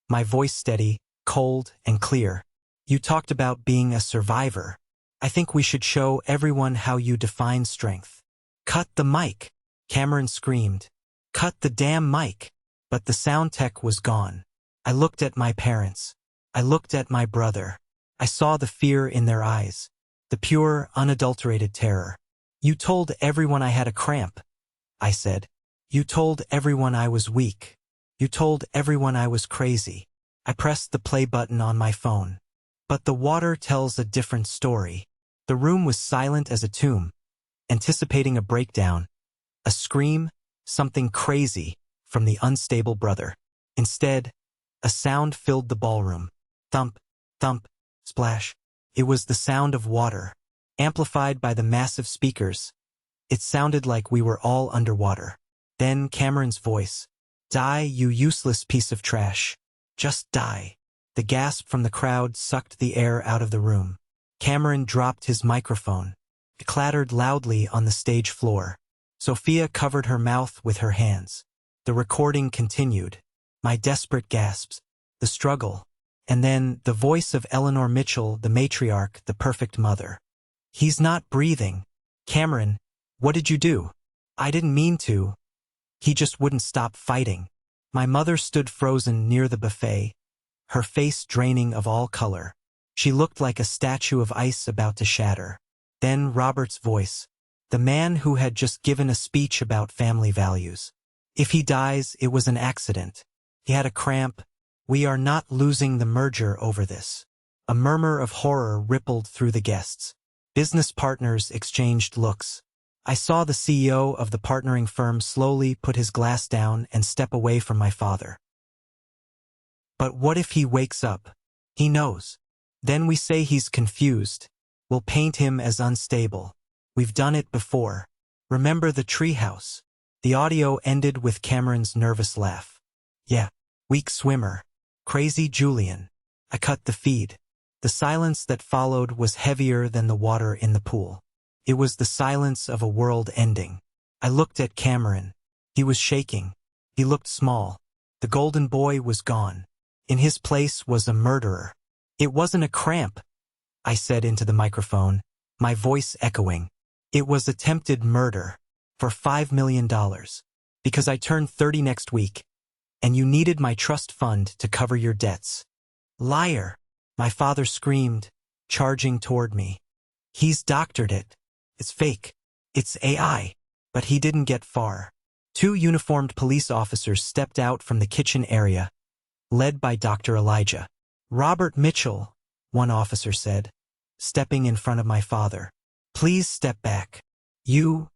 my voice steady, cold, and clear. You talked about being a survivor. I think we should show everyone how you define strength. Cut the mic, Cameron screamed. Cut the damn mic. But the sound tech was gone. I looked at my parents. I looked at my brother. I saw the fear in their eyes, the pure, unadulterated terror. You told everyone I had a cramp, I said. You told everyone I was weak. You told everyone I was crazy. I pressed the play button on my phone. But the water tells a different story. The room was silent as a tomb, anticipating a breakdown, a scream, something crazy from the unstable brother. Instead, a sound filled the ballroom. Thump, thump, splash. It was the sound of water, amplified by the massive speakers. It sounded like we were all underwater. Then Cameron's voice. Die, you useless piece of trash. Just die. The gasp from the crowd sucked the air out of the room. Cameron dropped his microphone. It clattered loudly on the stage floor. Sophia covered her mouth with her hands. The recording continued. My desperate gasps. The struggle. And then the voice of Eleanor Mitchell, the matriarch, the perfect mother. He's not breathing. Cameron, what did you do? I didn't mean to. He just wouldn't stop fighting. My mother stood frozen near the buffet, her face draining of all color. She looked like a statue of ice about to shatter. Then Robert's voice, the man who had just given a speech about family values. If he dies, it was an accident. He had a cramp. We are not losing the merger over this. A murmur of horror rippled through the guests. Business partners exchanged looks. I saw the CEO of the partnering firm slowly put his glass down and step away from my father. But what if he wakes up? He knows. Then we say he's confused. We'll paint him as unstable. We've done it before. Remember the treehouse? The audio ended with Cameron's nervous laugh. Yeah, weak swimmer. Crazy Julian. I cut the feed. The silence that followed was heavier than the water in the pool. It was the silence of a world ending. I looked at Cameron. He was shaking. He looked small. The golden boy was gone. In his place was a murderer. It wasn't a Cramp, I said into the microphone, my voice echoing. It was attempted murder. For $5 million. Because I turned 30 next week, and you needed my trust fund to cover your debts. Liar! My father screamed, charging toward me. He's doctored it. It's fake. It's AI. But he didn't get far. 2 uniformed police officers stepped out from the kitchen area, led by Dr. Elijah. Robert Mitchell, one officer said, stepping in front of my father. Please step back. You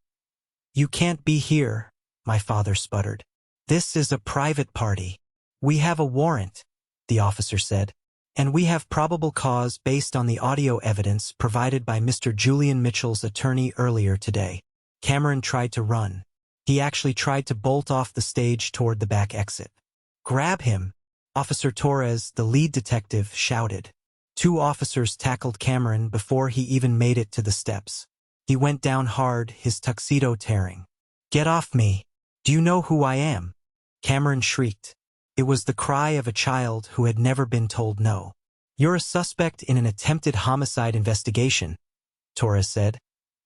can't be here, my father sputtered. This is a private party. We have a warrant, the officer said, and we have probable cause based on the audio evidence provided by Mr. Julian Mitchell's attorney earlier today. Cameron tried to run. He actually tried to bolt off the stage toward the back exit. Grab him, Officer Torres, the lead detective, shouted. 2 officers tackled Cameron before he even made it to the steps. He went down hard, his tuxedo tearing. Get off me. Do you know who I am? Cameron shrieked. It was the cry of a child who had never been told no. You're a suspect in an attempted homicide investigation, Torres said,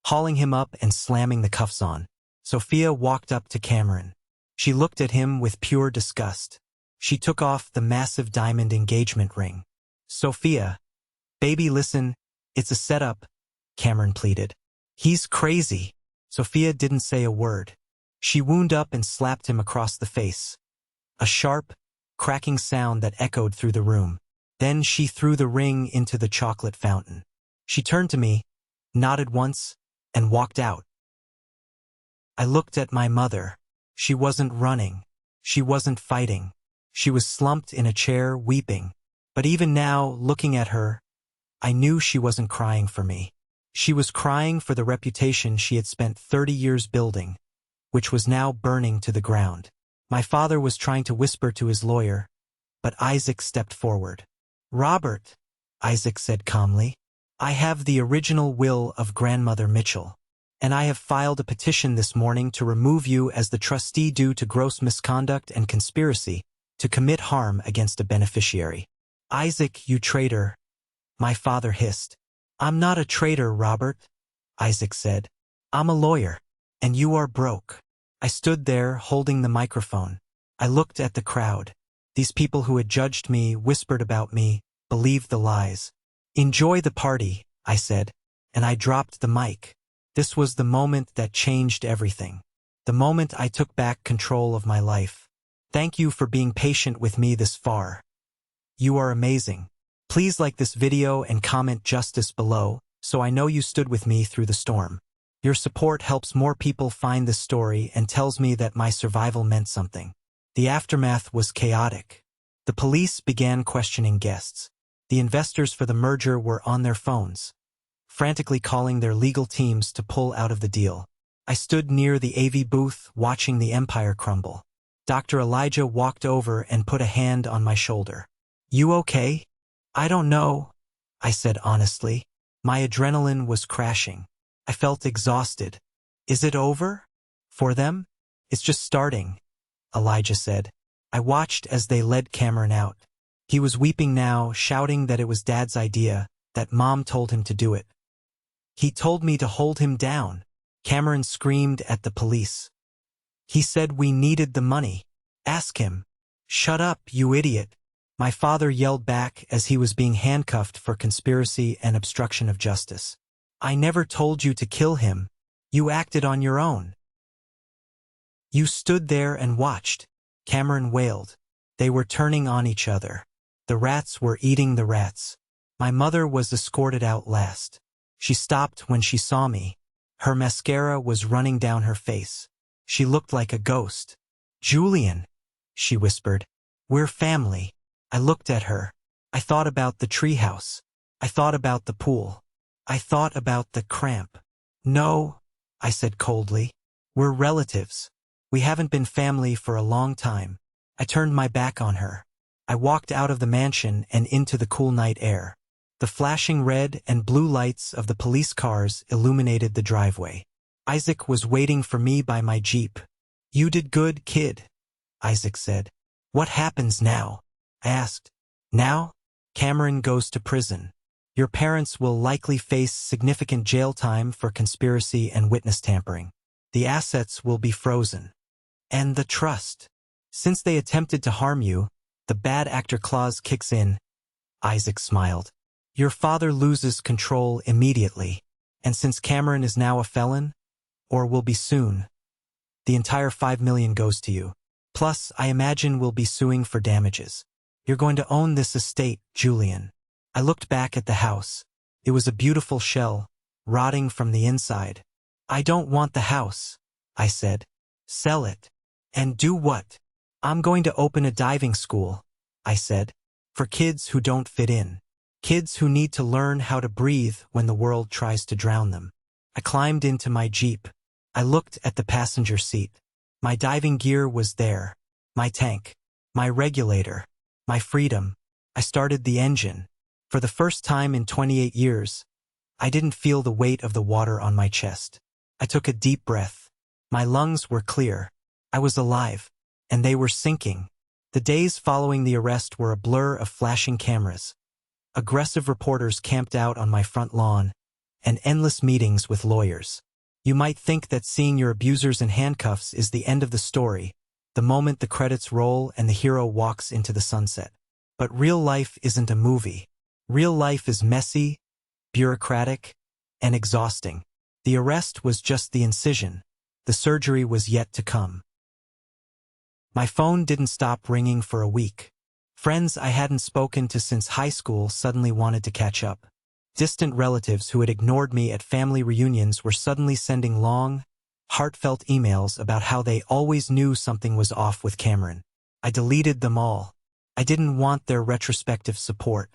hauling him up and slamming the cuffs on. Sophia walked up to Cameron. She looked at him with pure disgust. She took off the massive diamond engagement ring. Sophia, baby, listen, it's a setup, Cameron pleaded. He's crazy. Sophia didn't say a word. She wound up and slapped him across the face. A sharp, cracking sound that echoed through the room. Then she threw the ring into the chocolate fountain. She turned to me, nodded once, and walked out. I looked at my mother. She wasn't running. She wasn't fighting. She was slumped in a chair, weeping. But even now, looking at her, I knew she wasn't crying for me. She was crying for the reputation she had spent 30 years building, which was now burning to the ground. My father was trying to whisper to his lawyer, but Isaac stepped forward. Robert, Isaac said calmly, I have the original will of Grandmother Mitchell, and I have filed a petition this morning to remove you as the trustee due to gross misconduct and conspiracy to commit harm against a beneficiary. Isaac, you traitor, my father hissed. I'm not a traitor, Robert, Isaac said. I'm a lawyer, and you are broke. I stood there, holding the microphone. I looked at the crowd. These people who had judged me, whispered about me, believed the lies. Enjoy the party, I said, and I dropped the mic. This was the moment that changed everything. The moment I took back control of my life. Thank you for being patient with me this far. You are amazing. Please like this video and comment justice below, so I know you stood with me through the storm. Your support helps more people find this story and tells me that my survival meant something. The aftermath was chaotic. The police began questioning guests. The investors for the merger were on their phones, frantically calling their legal teams to pull out of the deal. I stood near the AV booth, watching the empire crumble. Dr. Elijah walked over and put a hand on my shoulder. You okay? I don't know, I said honestly. My adrenaline was crashing. I felt exhausted. Is it over? For them? It's just starting, Elijah said. I watched as they led Cameron out. He was weeping now, shouting that it was Dad's idea, that Mom told him to do it. He told me to hold him down. Cameron screamed at the police. He said we needed the money. Ask him. Shut up, you idiot. My father yelled back as he was being handcuffed for conspiracy and obstruction of justice. I never told you to kill him. You acted on your own. You stood there and watched, Cameron wailed. They were turning on each other. The rats were eating the rats. My mother was escorted out last. She stopped when she saw me. Her mascara was running down her face. She looked like a ghost. Julian, she whispered. We're family. I looked at her. I thought about the treehouse. I thought about the pool. I thought about the Cramp. No, I said coldly. We're relatives. We haven't been family for a long time. I turned my back on her. I walked out of the mansion and into the cool night air. The flashing red and blue lights of the police cars illuminated the driveway. Isaac was waiting for me by my Jeep. "You did good, kid," Isaac said. "What happens now?" I asked. "Now? Cameron goes to prison. Your parents will likely face significant jail time for conspiracy and witness tampering. The assets will be frozen. And the trust. Since they attempted to harm you, the bad actor clause kicks in." Isaac smiled. "Your father loses control immediately. And since Cameron is now a felon, or will be soon, the entire $5 million goes to you. Plus, I imagine we'll be suing for damages. You're going to own this estate, Julian." I looked back at the house. It was a beautiful shell, rotting from the inside. "I don't want the house," I said. "Sell it." "And do what?" "I'm going to open a diving school," I said. "For kids who don't fit in. Kids who need to learn how to breathe when the world tries to drown them." I climbed into my Jeep. I looked at the passenger seat. My diving gear was there. My tank. My regulator. My freedom. I started the engine. For the first time in 28 years, I didn't feel the weight of the water on my chest. I took a deep breath. My lungs were clear. I was alive. And they were sinking. The days following the arrest were a blur of flashing cameras. Aggressive reporters camped out on my front lawn, and endless meetings with lawyers. You might think that seeing your abusers in handcuffs is the end of the story, the moment the credits roll and the hero walks into the sunset. But real life isn't a movie. Real life is messy, bureaucratic, and exhausting. The arrest was just the incision. The surgery was yet to come. My phone didn't stop ringing for a week. Friends I hadn't spoken to since high school suddenly wanted to catch up. Distant relatives who had ignored me at family reunions were suddenly sending long, heartfelt emails about how they always knew something was off with Cameron. I deleted them all. I didn't want their retrospective support.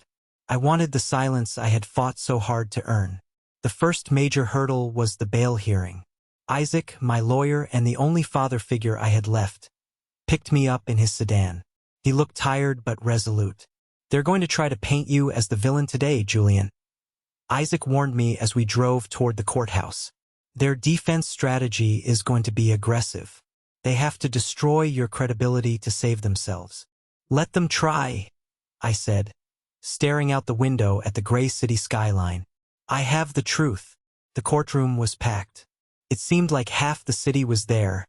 I wanted the silence I had fought so hard to earn. The first major hurdle was the bail hearing. Isaac, my lawyer and the only father figure I had left, picked me up in his sedan. He looked tired but resolute. "They're going to try to paint you as the villain today, Julian," Isaac warned me as we drove toward the courthouse. "Their defense strategy is going to be aggressive. They have to destroy your credibility to save themselves." "Let them try," I said, staring out the window at the gray city skyline. "I have the truth." The courtroom was packed. It seemed like half the city was there,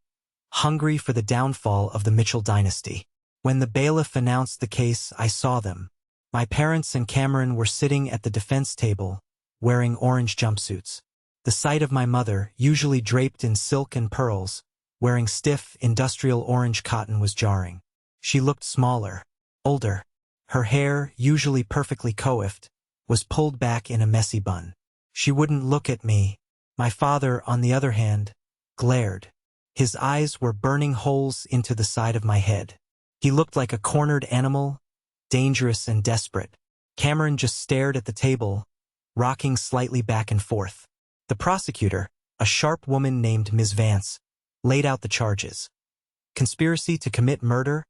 hungry for the downfall of the Mitchell dynasty. When the bailiff announced the case, I saw them. My parents and Cameron were sitting at the defense table, wearing orange jumpsuits. The sight of my mother, usually draped in silk and pearls, wearing stiff, industrial orange cotton was jarring. She looked smaller, older. Her hair, usually perfectly coiffed, was pulled back in a messy bun. She wouldn't look at me. My father, on the other hand, glared. His eyes were burning holes into the side of my head. He looked like a cornered animal, dangerous and desperate. Cameron just stared at the table, rocking slightly back and forth. The prosecutor, a sharp woman named Ms. Vance, laid out the charges. Conspiracy to commit murder,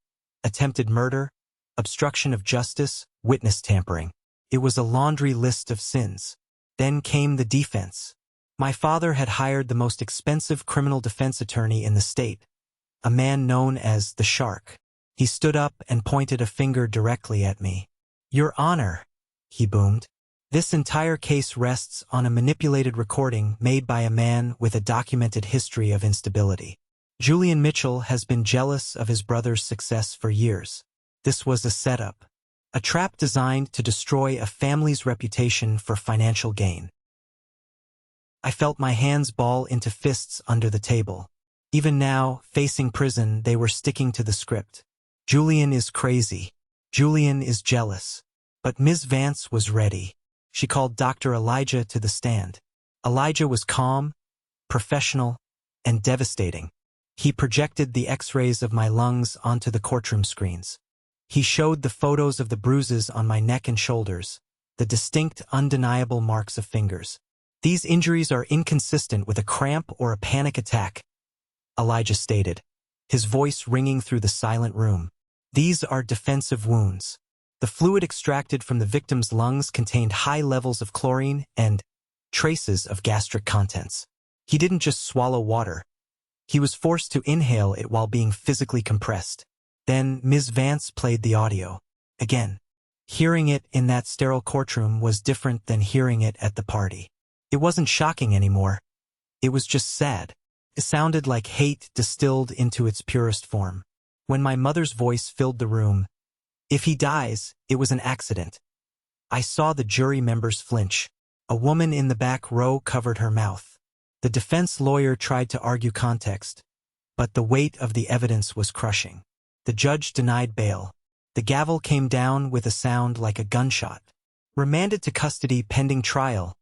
attempted murder, obstruction of justice, witness tampering. It was a laundry list of sins. Then came the defense. My father had hired the most expensive criminal defense attorney in the state, a man known as the Shark. He stood up and pointed a finger directly at me. "Your Honor," he boomed, "this entire case rests on a manipulated recording made by a man with a documented history of instability. Julian Mitchell has been jealous of his brother's success for years. This was a setup, a trap designed to destroy a family's reputation for financial gain." I felt my hands ball into fists under the table. Even now, facing prison, they were sticking to the script. Julian is crazy. Julian is jealous. But Ms. Vance was ready. She called Dr. Elijah to the stand. Elijah was calm, professional, and devastating. He projected the X-rays of my lungs onto the courtroom screens. He showed the photos of the bruises on my neck and shoulders, the distinct, undeniable marks of fingers. "These injuries are inconsistent with a cramp or a panic attack," Elijah stated. his voice ringing through the silent room. These are defensive wounds. The fluid extracted from the victim's lungs contained high levels of chlorine and traces of gastric contents. He didn't just swallow water. He was forced to inhale it while being physically compressed. Then Ms. Vance played the audio. Again. Hearing it in that sterile courtroom was different than hearing it at the party. It wasn't shocking anymore. It was just sad. It sounded like hate distilled into its purest form. When my mother's voice filled the room, "If he dies, it was an accident." I saw the jury members flinch. A woman in the back row covered her mouth. The defense lawyer tried to argue context, but the weight of the evidence was crushing. The judge denied bail. The gavel came down with a sound like a gunshot. "Remanded to custody pending trial,"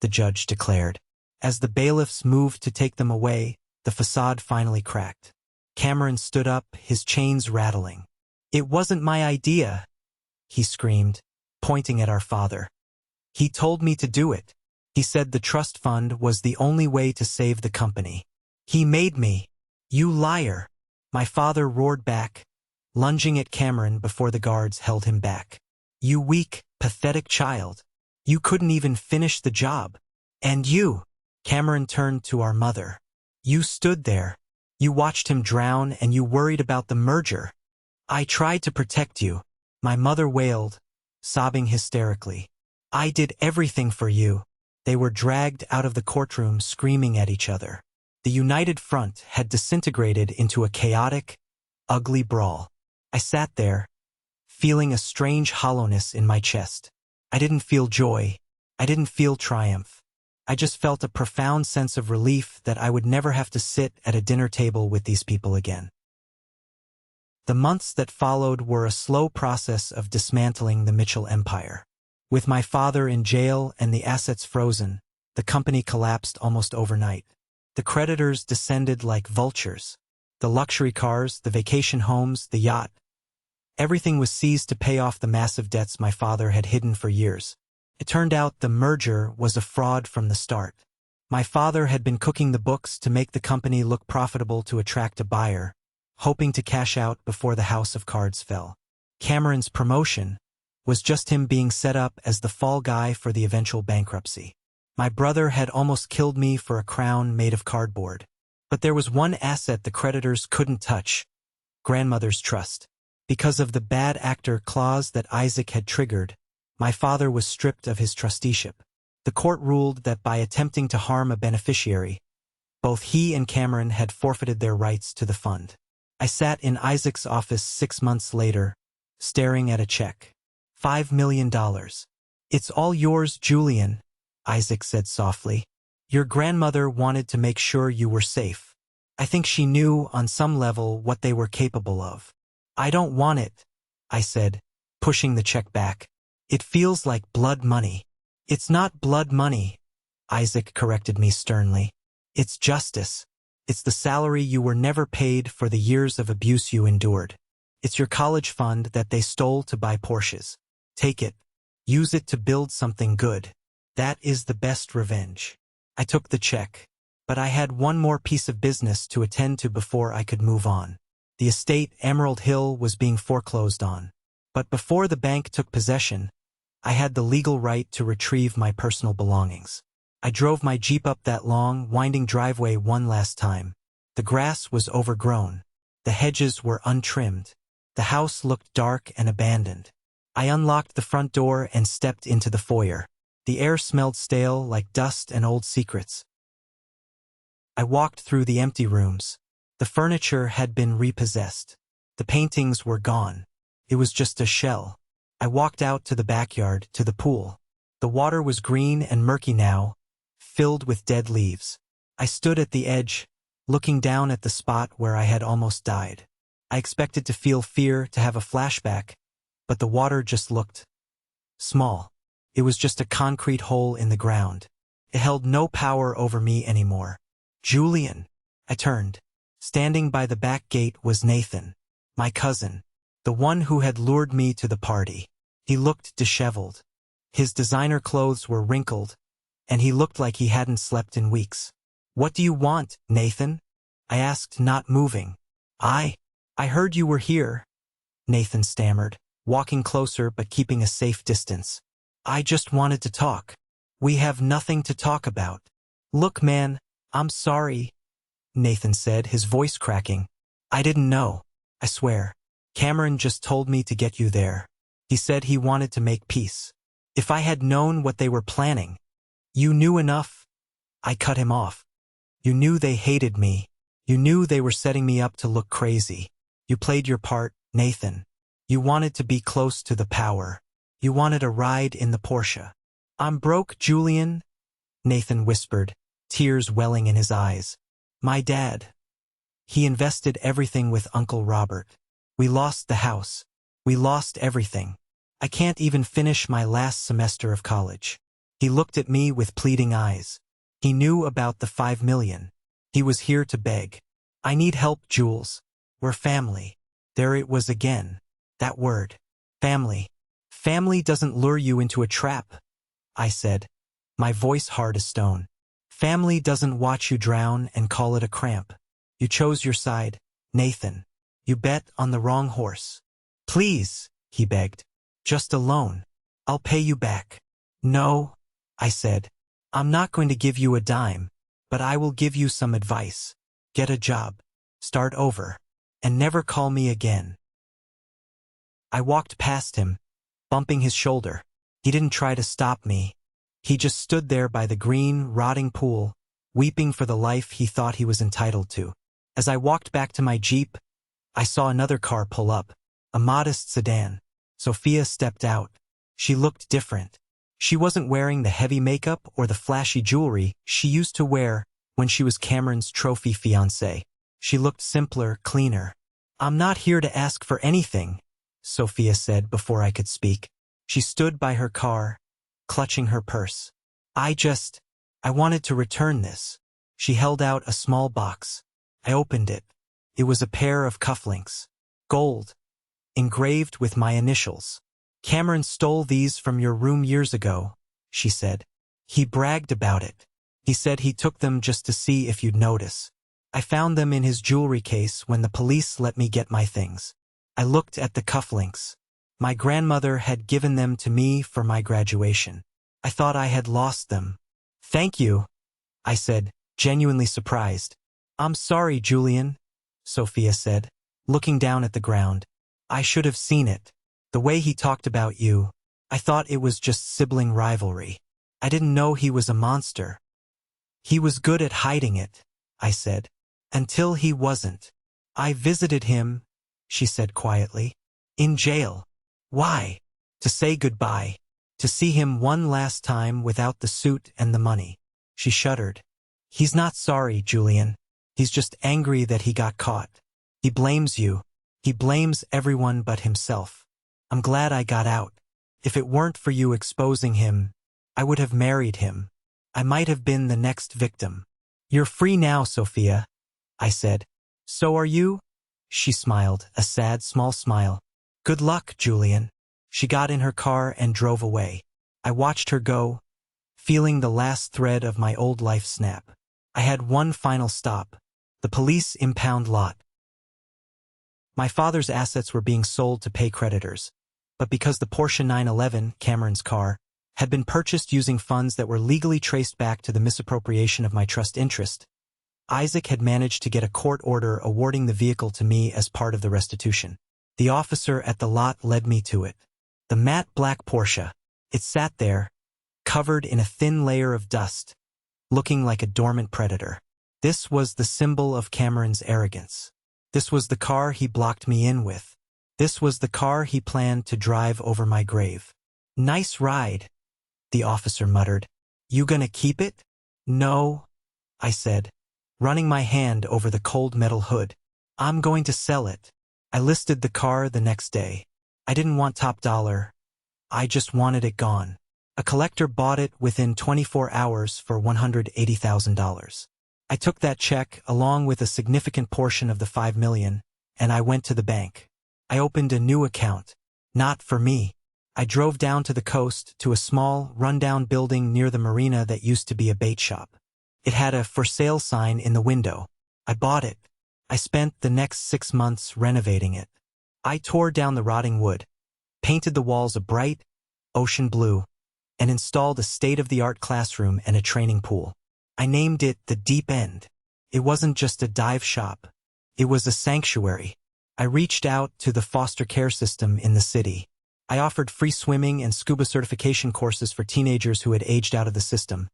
the judge declared. As the bailiffs moved to take them away, the facade finally cracked. Cameron stood up, his chains rattling. "It wasn't my idea," he screamed, pointing at our father. "He told me to do it. He said the trust fund was the only way to save the company. He made me." "You liar," my father roared back, lunging at Cameron before the guards held him back. "You weak, pathetic child. You couldn't even finish the job. And you," Cameron turned to our mother. "You stood there. You watched him drown and you worried about the merger. I tried to protect you," my mother wailed, sobbing hysterically. "I did everything for you." They were dragged out of the courtroom screaming at each other. The united front had disintegrated into a chaotic, ugly brawl. I sat there, feeling a strange hollowness in my chest. I didn't feel joy. I didn't feel triumph. I just felt a profound sense of relief that I would never have to sit at a dinner table with these people again. The months that followed were a slow process of dismantling the Mitchell empire. With my father in jail and the assets frozen, the company collapsed almost overnight. The creditors descended like vultures. The luxury cars, the vacation homes, the yacht. Everything was seized to pay off the massive debts my father had hidden for years. It turned out the merger was a fraud from the start. My father had been cooking the books to make the company look profitable to attract a buyer, hoping to cash out before the house of cards fell. Cameron's promotion was just him being set up as the fall guy for the eventual bankruptcy. My brother had almost killed me for a crown made of cardboard. But there was one asset the creditors couldn't touch: grandmother's trust. Because of the bad actor clause that Isaac had triggered, my father was stripped of his trusteeship. The court ruled that by attempting to harm a beneficiary, both he and Cameron had forfeited their rights to the fund. I sat in Isaac's office 6 months later, staring at a check. $5 million. "It's all yours, Julian," Isaac said softly. "Your grandmother wanted to make sure you were safe. I think she knew on some level what they were capable of." "I don't want it," I said, pushing the check back. "It feels like blood money." "It's not blood money," Isaac corrected me sternly. "It's justice. It's the salary you were never paid for the years of abuse you endured. It's your college fund that they stole to buy Porsches. Take it. Use it to build something good. That is the best revenge." I took the check, but I had one more piece of business to attend to before I could move on. The estate, Emerald Hill, was being foreclosed on. But before the bank took possession, I had the legal right to retrieve my personal belongings. I drove my Jeep up that long, winding driveway one last time. The grass was overgrown. The hedges were untrimmed. The house looked dark and abandoned. I unlocked the front door and stepped into the foyer. The air smelled stale, like dust and old secrets. I walked through the empty rooms. The furniture had been repossessed. The paintings were gone. It was just a shell. I walked out to the backyard, to the pool. The water was green and murky now, filled with dead leaves. I stood at the edge, looking down at the spot where I had almost died. I expected to feel fear, to have a flashback, but the water just looked small. It was just a concrete hole in the ground. It held no power over me anymore. "Julian." I turned. Standing by the back gate was Nathan, my cousin, the one who had lured me to the party. He looked disheveled. His designer clothes were wrinkled, and he looked like he hadn't slept in weeks. "What do you want, Nathan?" I asked, not moving. I heard you were here, Nathan stammered, walking closer but keeping a safe distance. I just wanted to talk. We have nothing to talk about. Look, man, I'm sorry, Nathan said, his voice cracking. I didn't know. I swear. Cameron just told me to get you there. He said he wanted to make peace. If I had known what they were planning. You knew enough. I cut him off. You knew they hated me. You knew they were setting me up to look crazy. You played your part, Nathan. You wanted to be close to the power. You wanted a ride in the Porsche. I'm broke, Julian, Nathan whispered, tears welling in his eyes. My dad. He invested everything with Uncle Robert. We lost the house. We lost everything. I can't even finish my last semester of college. He looked at me with pleading eyes. He knew about the 5 million. He was here to beg. I need help, Jules. We're family. There it was again. That word. Family. Family doesn't lure you into a trap, I said, my voice hard as stone. Family doesn't watch you drown and call it a cramp. You chose your side, Nathan. You bet on the wrong horse. Please, he begged. Just a loan. I'll pay you back. No, I said. I'm not going to give you a dime, but I will give you some advice. Get a job. Start over. And never call me again. I walked past him, bumping his shoulder. He didn't try to stop me. He just stood there by the green, rotting pool, weeping for the life he thought he was entitled to. As I walked back to my Jeep, I saw another car pull up, a modest sedan. Sophia stepped out. She looked different. She wasn't wearing the heavy makeup or the flashy jewelry she used to wear when she was Cameron's trophy fiancée. She looked simpler, cleaner. I'm not here to ask for anything, Sophia said before I could speak. She stood by her car, clutching her purse. I wanted to return this. She held out a small box. I opened it. It was a pair of cufflinks. Gold. Engraved with my initials. Cameron stole these from your room years ago, she said. He bragged about it. He said he took them just to see if you'd notice. I found them in his jewelry case when the police let me get my things. I looked at the cufflinks. My grandmother had given them to me for my graduation. I thought I had lost them. Thank you, I said, genuinely surprised. I'm sorry, Julian, Sophia said, looking down at the ground. I should have seen it. The way he talked about you, I thought it was just sibling rivalry. I didn't know he was a monster. He was good at hiding it, I said. Until he wasn't. I visited him, she said quietly. In jail. Why? To say goodbye. To see him one last time without the suit and the money. She shuddered. He's not sorry, Julian. He's just angry that he got caught. He blames you. He blames everyone but himself. I'm glad I got out. If it weren't for you exposing him, I would have married him. I might have been the next victim. You're free now, Sophia, I said. So are you? She smiled, a sad, small smile. Good luck, Julian. She got in her car and drove away. I watched her go, feeling the last thread of my old life snap. I had one final stop. The police impound lot. My father's assets were being sold to pay creditors, but because the Porsche 911, Cameron's car, had been purchased using funds that were legally traced back to the misappropriation of my trust interest, Isaac had managed to get a court order awarding the vehicle to me as part of the restitution. The officer at the lot led me to it. The matte black Porsche. It sat there, covered in a thin layer of dust, looking like a dormant predator. This was the symbol of Cameron's arrogance. This was the car he blocked me in with. This was the car he planned to drive over my grave. Nice ride, the officer muttered. You gonna keep it? No, I said, running my hand over the cold metal hood. I'm going to sell it. I listed the car the next day. I didn't want top dollar. I just wanted it gone. A collector bought it within 24 hours for $180,000. I took that check along with a significant portion of the 5 million, and I went to the bank. I opened a new account. Not for me. I drove down to the coast to a small, rundown building near the marina that used to be a bait shop. It had a for sale sign in the window. I bought it. I spent the next 6 months renovating it. I tore down the rotting wood, painted the walls a bright, ocean blue, and installed a state-of-the-art classroom and a training pool. I named it the Deep End. It wasn't just a dive shop. It was a sanctuary. I reached out to the foster care system in the city. I offered free swimming and scuba certification courses for teenagers who had aged out of the system.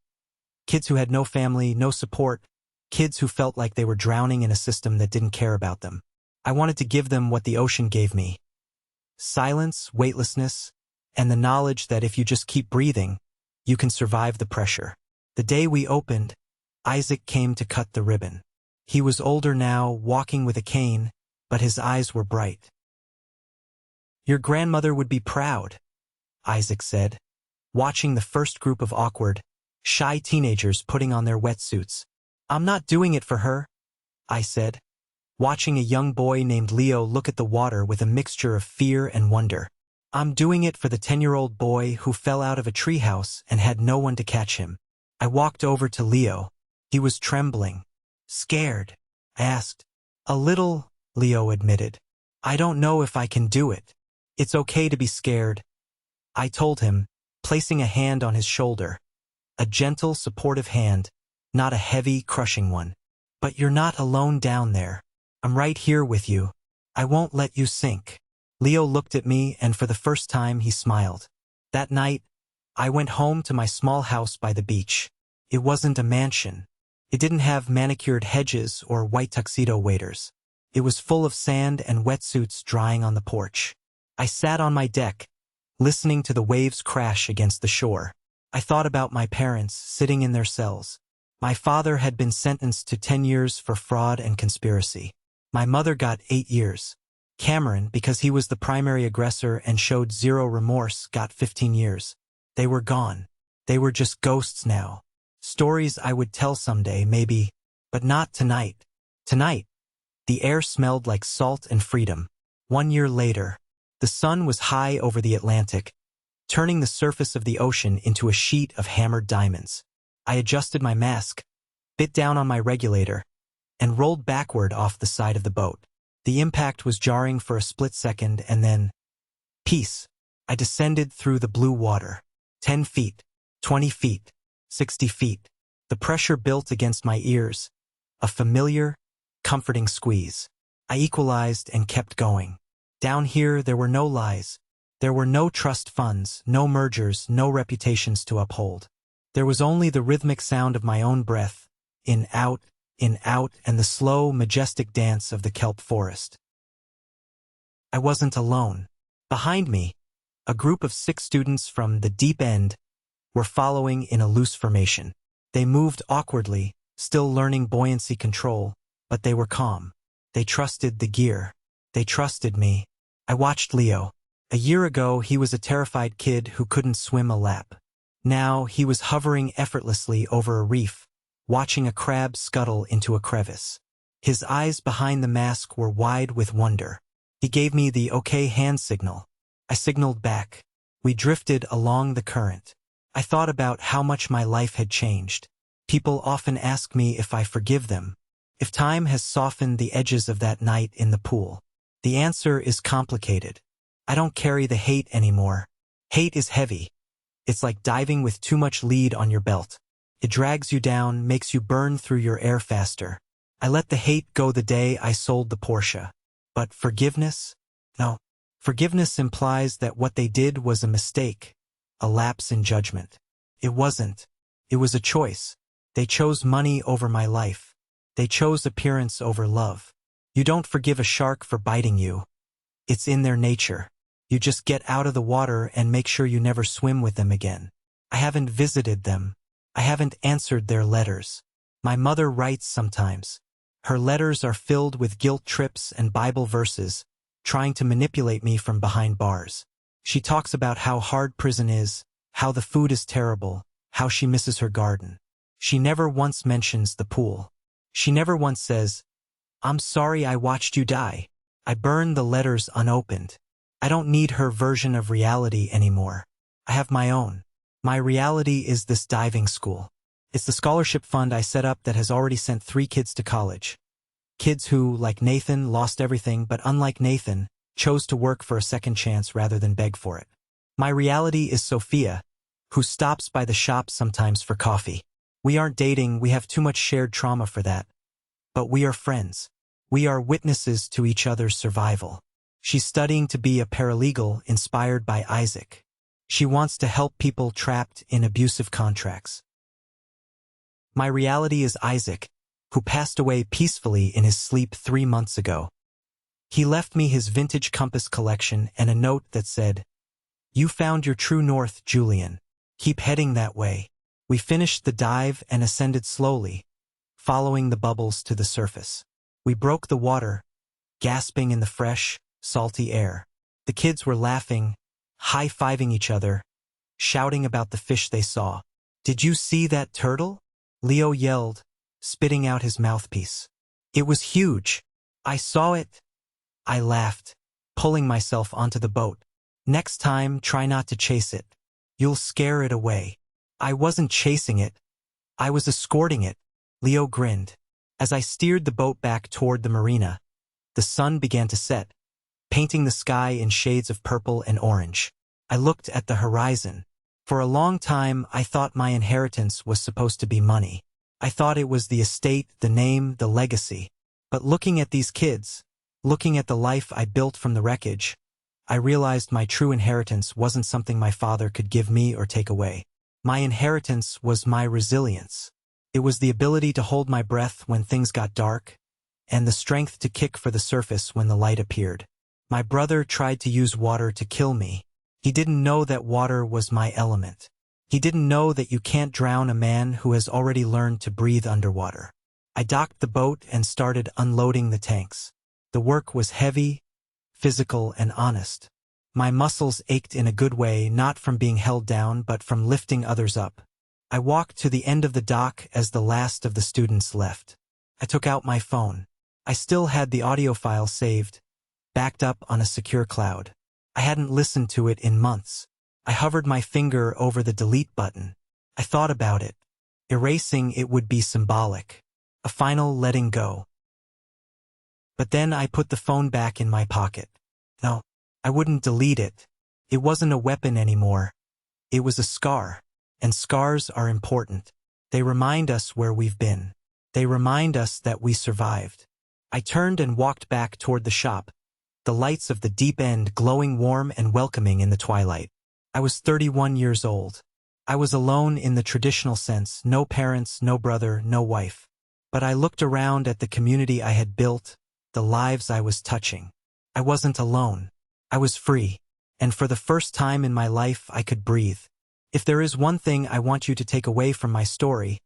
Kids who had no family, no support, kids who felt like they were drowning in a system that didn't care about them. I wanted to give them what the ocean gave me. Silence, weightlessness, and the knowledge that if you just keep breathing, you can survive the pressure. The day we opened, Isaac came to cut the ribbon. He was older now, walking with a cane, but his eyes were bright. "Your grandmother would be proud," Isaac said, watching the first group of awkward, shy teenagers putting on their wetsuits. "I'm not doing it for her," I said, watching a young boy named Leo look at the water with a mixture of fear and wonder. "I'm doing it for the 10-year-old boy who fell out of a treehouse and had no one to catch him." I walked over to Leo. He was trembling. "Scared?" I asked. "A little," Leo admitted. "I don't know if I can do it." "It's okay to be scared," I told him, placing a hand on his shoulder. A gentle, supportive hand, not a heavy, crushing one. "But you're not alone down there. I'm right here with you. I won't let you sink." Leo looked at me, and for the first time he smiled. That night, I went home to my small house by the beach. It wasn't a mansion. It didn't have manicured hedges or white tuxedo waiters. It was full of sand and wetsuits drying on the porch. I sat on my deck, listening to the waves crash against the shore. I thought about my parents sitting in their cells. My father had been sentenced to 10 years for fraud and conspiracy. My mother got 8 years. Cameron, because he was the primary aggressor and showed zero remorse, got 15 years. They were gone. They were just ghosts now. Stories I would tell someday, maybe, but not tonight. Tonight, the air smelled like salt and freedom. 1 year later, the sun was high over the Atlantic, turning the surface of the ocean into a sheet of hammered diamonds. I adjusted my mask, bit down on my regulator, and rolled backward off the side of the boat. The impact was jarring for a split second, and then, peace. I descended through the blue water. 10 feet, 20 feet, 60 feet. The pressure built against my ears, a familiar, comforting squeeze. I equalized and kept going. Down here there were no lies. There were no trust funds, no mergers, no reputations to uphold. There was only the rhythmic sound of my own breath, in, out, and the slow, majestic dance of the kelp forest. I wasn't alone. Behind me, a group of 6 students from the Deep End were following in a loose formation. They moved awkwardly, still learning buoyancy control, but they were calm. They trusted the gear. They trusted me. I watched Leo. A year ago, he was a terrified kid who couldn't swim a lap. Now, he was hovering effortlessly over a reef, watching a crab scuttle into a crevice. His eyes behind the mask were wide with wonder. He gave me the okay hand signal. I signaled back. We drifted along the current. I thought about how much my life had changed. People often ask me if I forgive them, if time has softened the edges of that night in the pool. The answer is complicated. I don't carry the hate anymore. Hate is heavy. It's like diving with too much lead on your belt. It drags you down, makes you burn through your air faster. I let the hate go the day I sold the Porsche. But forgiveness? No. Forgiveness implies that what they did was a mistake, a lapse in judgment. It wasn't. It was a choice. They chose money over my life. They chose appearance over love. You don't forgive a shark for biting you. It's in their nature. You just get out of the water and make sure you never swim with them again. I haven't visited them. I haven't answered their letters. My mother writes sometimes. Her letters are filled with guilt trips and Bible verses, trying to manipulate me from behind bars. She talks about how hard prison is, how the food is terrible, how she misses her garden. She never once mentions the pool. She never once says, "I'm sorry I watched you die." I burn the letters unopened. I don't need her version of reality anymore. I have my own. My reality is this diving school. It's the scholarship fund I set up that has already sent 3 kids to college. Kids who, like Nathan, lost everything, but unlike Nathan, chose to work for a second chance rather than beg for it. My reality is Sophia, who stops by the shop sometimes for coffee. We aren't dating, we have too much shared trauma for that. But we are friends. We are witnesses to each other's survival. She's studying to be a paralegal inspired by Isaac. She wants to help people trapped in abusive contracts. My reality is Isaac, who passed away peacefully in his sleep 3 months ago. He left me his vintage compass collection and a note that said, "You found your true north, Julian. Keep heading that way." We finished the dive and ascended slowly, following the bubbles to the surface. We broke the water, gasping in the fresh, salty air. The kids were laughing, high-fiving each other, shouting about the fish they saw. "Did you see that turtle?" Leo yelled, spitting out his mouthpiece. "It was huge. I saw it." I laughed, pulling myself onto the boat. "Next time, try not to chase it. You'll scare it away." I wasn't chasing it. I was escorting it. Leo grinned. As I steered the boat back toward the marina, the sun began to set, painting the sky in shades of purple and orange. I looked at the horizon. For a long time, I thought my inheritance was supposed to be money. I thought it was the estate, the name, the legacy. But looking at these kids, looking at the life I built from the wreckage, I realized my true inheritance wasn't something my father could give me or take away. My inheritance was my resilience. It was the ability to hold my breath when things got dark, and the strength to kick for the surface when the light appeared. My brother tried to use water to kill me. He didn't know that water was my element. He didn't know that you can't drown a man who has already learned to breathe underwater. I docked the boat and started unloading the tanks. The work was heavy, physical, and honest. My muscles ached in a good way, not from being held down, but from lifting others up. I walked to the end of the dock as the last of the students left. I took out my phone. I still had the audio file saved, backed up on a secure cloud. I hadn't listened to it in months. I hovered my finger over the delete button. I thought about it. Erasing it would be symbolic. A final letting go. But then I put the phone back in my pocket. No, I wouldn't delete it. It wasn't a weapon anymore. It was a scar. And scars are important. They remind us where we've been. They remind us that we survived. I turned and walked back toward the shop, the lights of the deep end glowing warm and welcoming in the twilight. I was 31 years old. I was alone in the traditional sense, no parents, no brother, no wife. But I looked around at the community I had built, the lives I was touching. I wasn't alone. I was free. And for the first time in my life, I could breathe. If there is one thing I want you to take away from my story,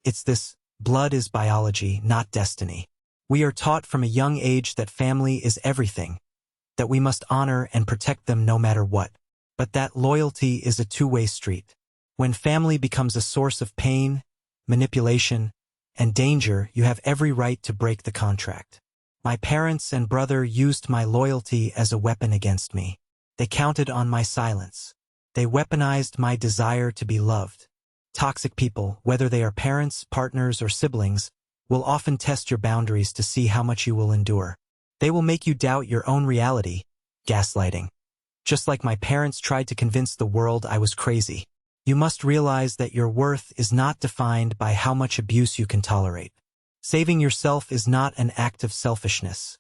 it's this: blood is biology, not destiny. We are taught from a young age that family is everything, that we must honor and protect them no matter what. But that loyalty is a two-way street. When family becomes a source of pain, manipulation, and danger, you have every right to break the contract. My parents and brother used my loyalty as a weapon against me. They counted on my silence. They weaponized my desire to be loved. Toxic people, whether they are parents, partners, or siblings, will often test your boundaries to see how much you will endure. They will make you doubt your own reality, gaslighting. Just like my parents tried to convince the world I was crazy. You must realize that your worth is not defined by how much abuse you can tolerate. Saving yourself is not an act of selfishness.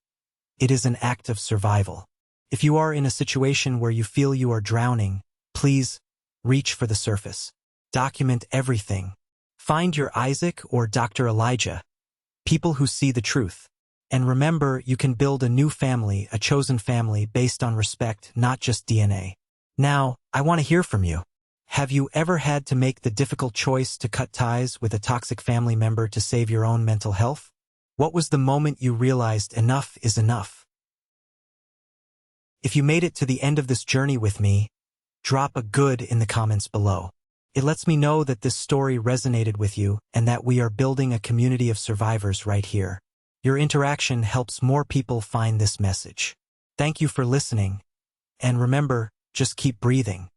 It is an act of survival. If you are in a situation where you feel you are drowning, please reach for the surface. Document everything. Find your Isaac or Dr. Elijah, people who see the truth. And remember, you can build a new family, a chosen family based on respect, not just DNA. Now, I want to hear from you. Have you ever had to make the difficult choice to cut ties with a toxic family member to save your own mental health? What was the moment you realized enough is enough? If you made it to the end of this journey with me, drop a good in the comments below. It lets me know that this story resonated with you and that we are building a community of survivors right here. Your interaction helps more people find this message. Thank you for listening. And remember, just keep breathing.